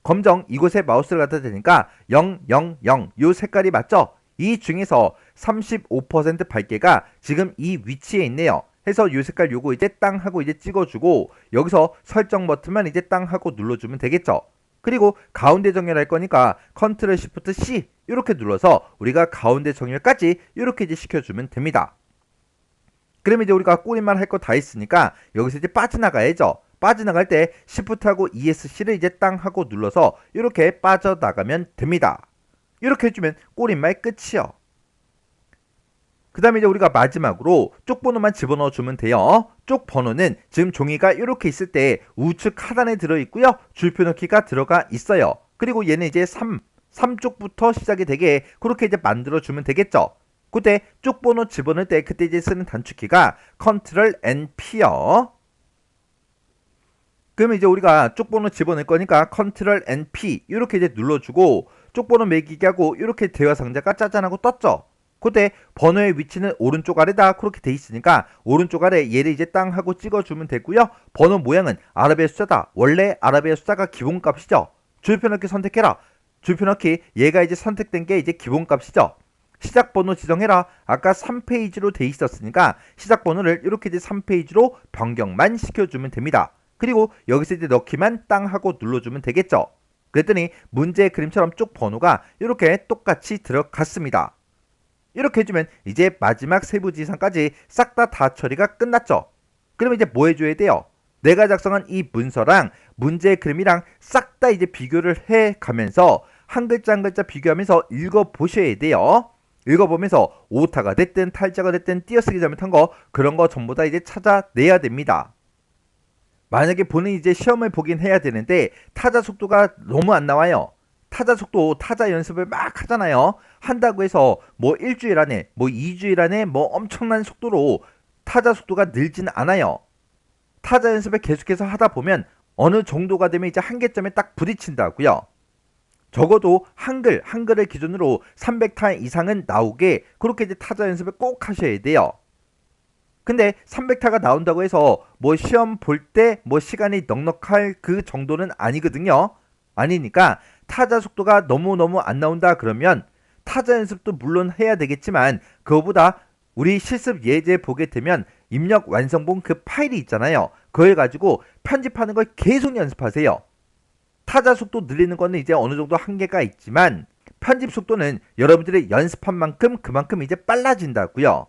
검정 이곳에 마우스를 갖다 대니까 000 요 색깔이 맞죠? 이 중에서 35% 밝게가 지금 이 위치에 있네요. 해서 요 색깔 요거 이제 땅 하고 이제 찍어주고 여기서 설정 버튼만 이제 땅 하고 눌러주면 되겠죠. 그리고 가운데 정렬할 거니까 Ctrl Shift C 이렇게 눌러서 우리가 가운데 정렬까지 이렇게 이제 시켜주면 됩니다. 그러면 이제 우리가 꼬리만 할 거 다 했으니까 여기서 이제 빠져나가야죠. 빠져나갈 때 Shift하고 ESC를 이제 땅 하고 눌러서 이렇게 빠져나가면 됩니다. 이렇게 해주면 꼬릿말 끝이요. 그 다음에 이제 우리가 마지막으로 쪽 번호만 집어넣어 주면 돼요. 쪽 번호는 지금 종이가 이렇게 있을 때 우측 하단에 들어있고요. 줄표 넣기가 들어가 있어요. 그리고 얘는 이제 3쪽부터 시작이 되게 그렇게 이제 만들어주면 되겠죠. 그때 쪽 번호 집어넣을 때 그때 이제 쓰는 단축키가 Ctrl NP요. 그러면 이제 우리가 쪽 번호 집어넣을 거니까 Ctrl NP 이렇게 이제 눌러주고 쪽 번호 매기기 하고 이렇게 대화 상자가 짜잔하고 떴죠. 그때 번호의 위치는 오른쪽 아래다 그렇게 돼 있으니까 오른쪽 아래 얘를 이제 땅 하고 찍어주면 되고요. 번호 모양은 아라비아 숫자다. 원래 아라비아 숫자가 기본값이죠. 줄표 넣기 선택해라. 줄표 넣기 얘가 이제 선택된 게 이제 기본값이죠. 시작 번호 지정해라. 아까 3페이지로 돼 있었으니까 시작 번호를 이렇게 이제 3페이지로 변경만 시켜주면 됩니다. 그리고 여기서 이제 넣기만 땅 하고 눌러주면 되겠죠. 그랬더니 문제 그림처럼 쪽 번호가 이렇게 똑같이 들어갔습니다. 이렇게 해주면 이제 마지막 세부지상까지 싹 다 처리가 끝났죠. 그러면 이제 뭐 해줘야 돼요? 내가 작성한 이 문서랑 문제 그림이랑 싹 다 이제 비교를 해가면서 한 글자 한 글자 비교하면서 읽어보셔야 돼요. 읽어보면서 오타가 됐든 탈자가 됐든 띄어쓰기 잘못한 거 그런 거 전부 다 이제 찾아내야 됩니다. 만약에 본인이 이제 시험을 보긴 해야 되는데 타자 속도가 너무 안 나와요. 타자 속도, 타자 연습을 막 하잖아요. 한다고 해서 뭐 일주일 안에, 뭐 2주일 안에 뭐 엄청난 속도로 타자 속도가 늘지는 않아요. 타자 연습을 계속해서 하다 보면 어느 정도가 되면 이제 한계점에 딱 부딪힌다고요. 적어도 한글을 기준으로 300타 이상은 나오게 그렇게 이제 타자 연습을 꼭 하셔야 돼요. 근데 300타가 나온다고 해서 뭐 시험 볼 때 뭐 시간이 넉넉할 그 정도는 아니거든요. 아니니까 타자 속도가 너무너무 안 나온다 그러면 타자 연습도 물론 해야 되겠지만 그거보다 우리 실습 예제 보게 되면 입력 완성본 그 파일이 있잖아요. 그걸 가지고 편집하는 걸 계속 연습하세요. 타자 속도 늘리는 거는 이제 어느 정도 한계가 있지만 편집 속도는 여러분들이 연습한 만큼 그만큼 이제 빨라진다고요.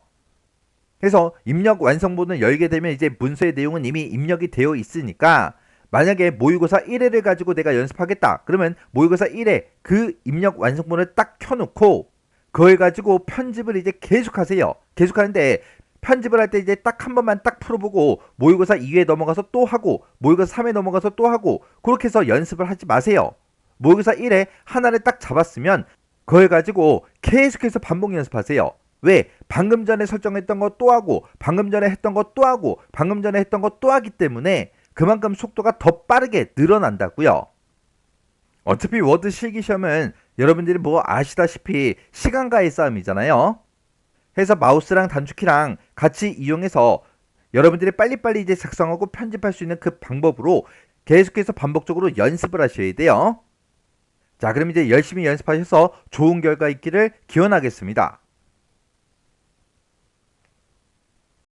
그래서 입력 완성본을 열게 되면 이제 문서의 내용은 이미 입력이 되어 있으니까 만약에 모의고사 1회를 가지고 내가 연습하겠다. 그러면 모의고사 1회 그 입력 완성본을 딱 켜놓고 그걸 가지고 편집을 이제 계속하세요. 계속하는데 편집을 할 때 이제 딱 한 번만 딱 풀어보고 모의고사 2회 넘어가서 또 하고 모의고사 3회 넘어가서 또 하고 그렇게 해서 연습을 하지 마세요. 모의고사 1회 하나를 딱 잡았으면 그걸 가지고 계속해서 반복 연습하세요. 왜? 방금 전에 설정했던 거 또 하고 방금 전에 했던 거 또 하고 방금 전에 했던 거 또 하기 때문에 그만큼 속도가 더 빠르게 늘어난다고요. 어차피 워드 실기시험은 여러분들이 뭐 아시다시피 시간과의 싸움이잖아요. 해서 마우스랑 단축키랑 같이 이용해서 여러분들이 빨리빨리 이제 작성하고 편집할 수 있는 그 방법으로 계속해서 반복적으로 연습을 하셔야 돼요. 자, 그럼 이제 열심히 연습하셔서 좋은 결과 있기를 기원하겠습니다.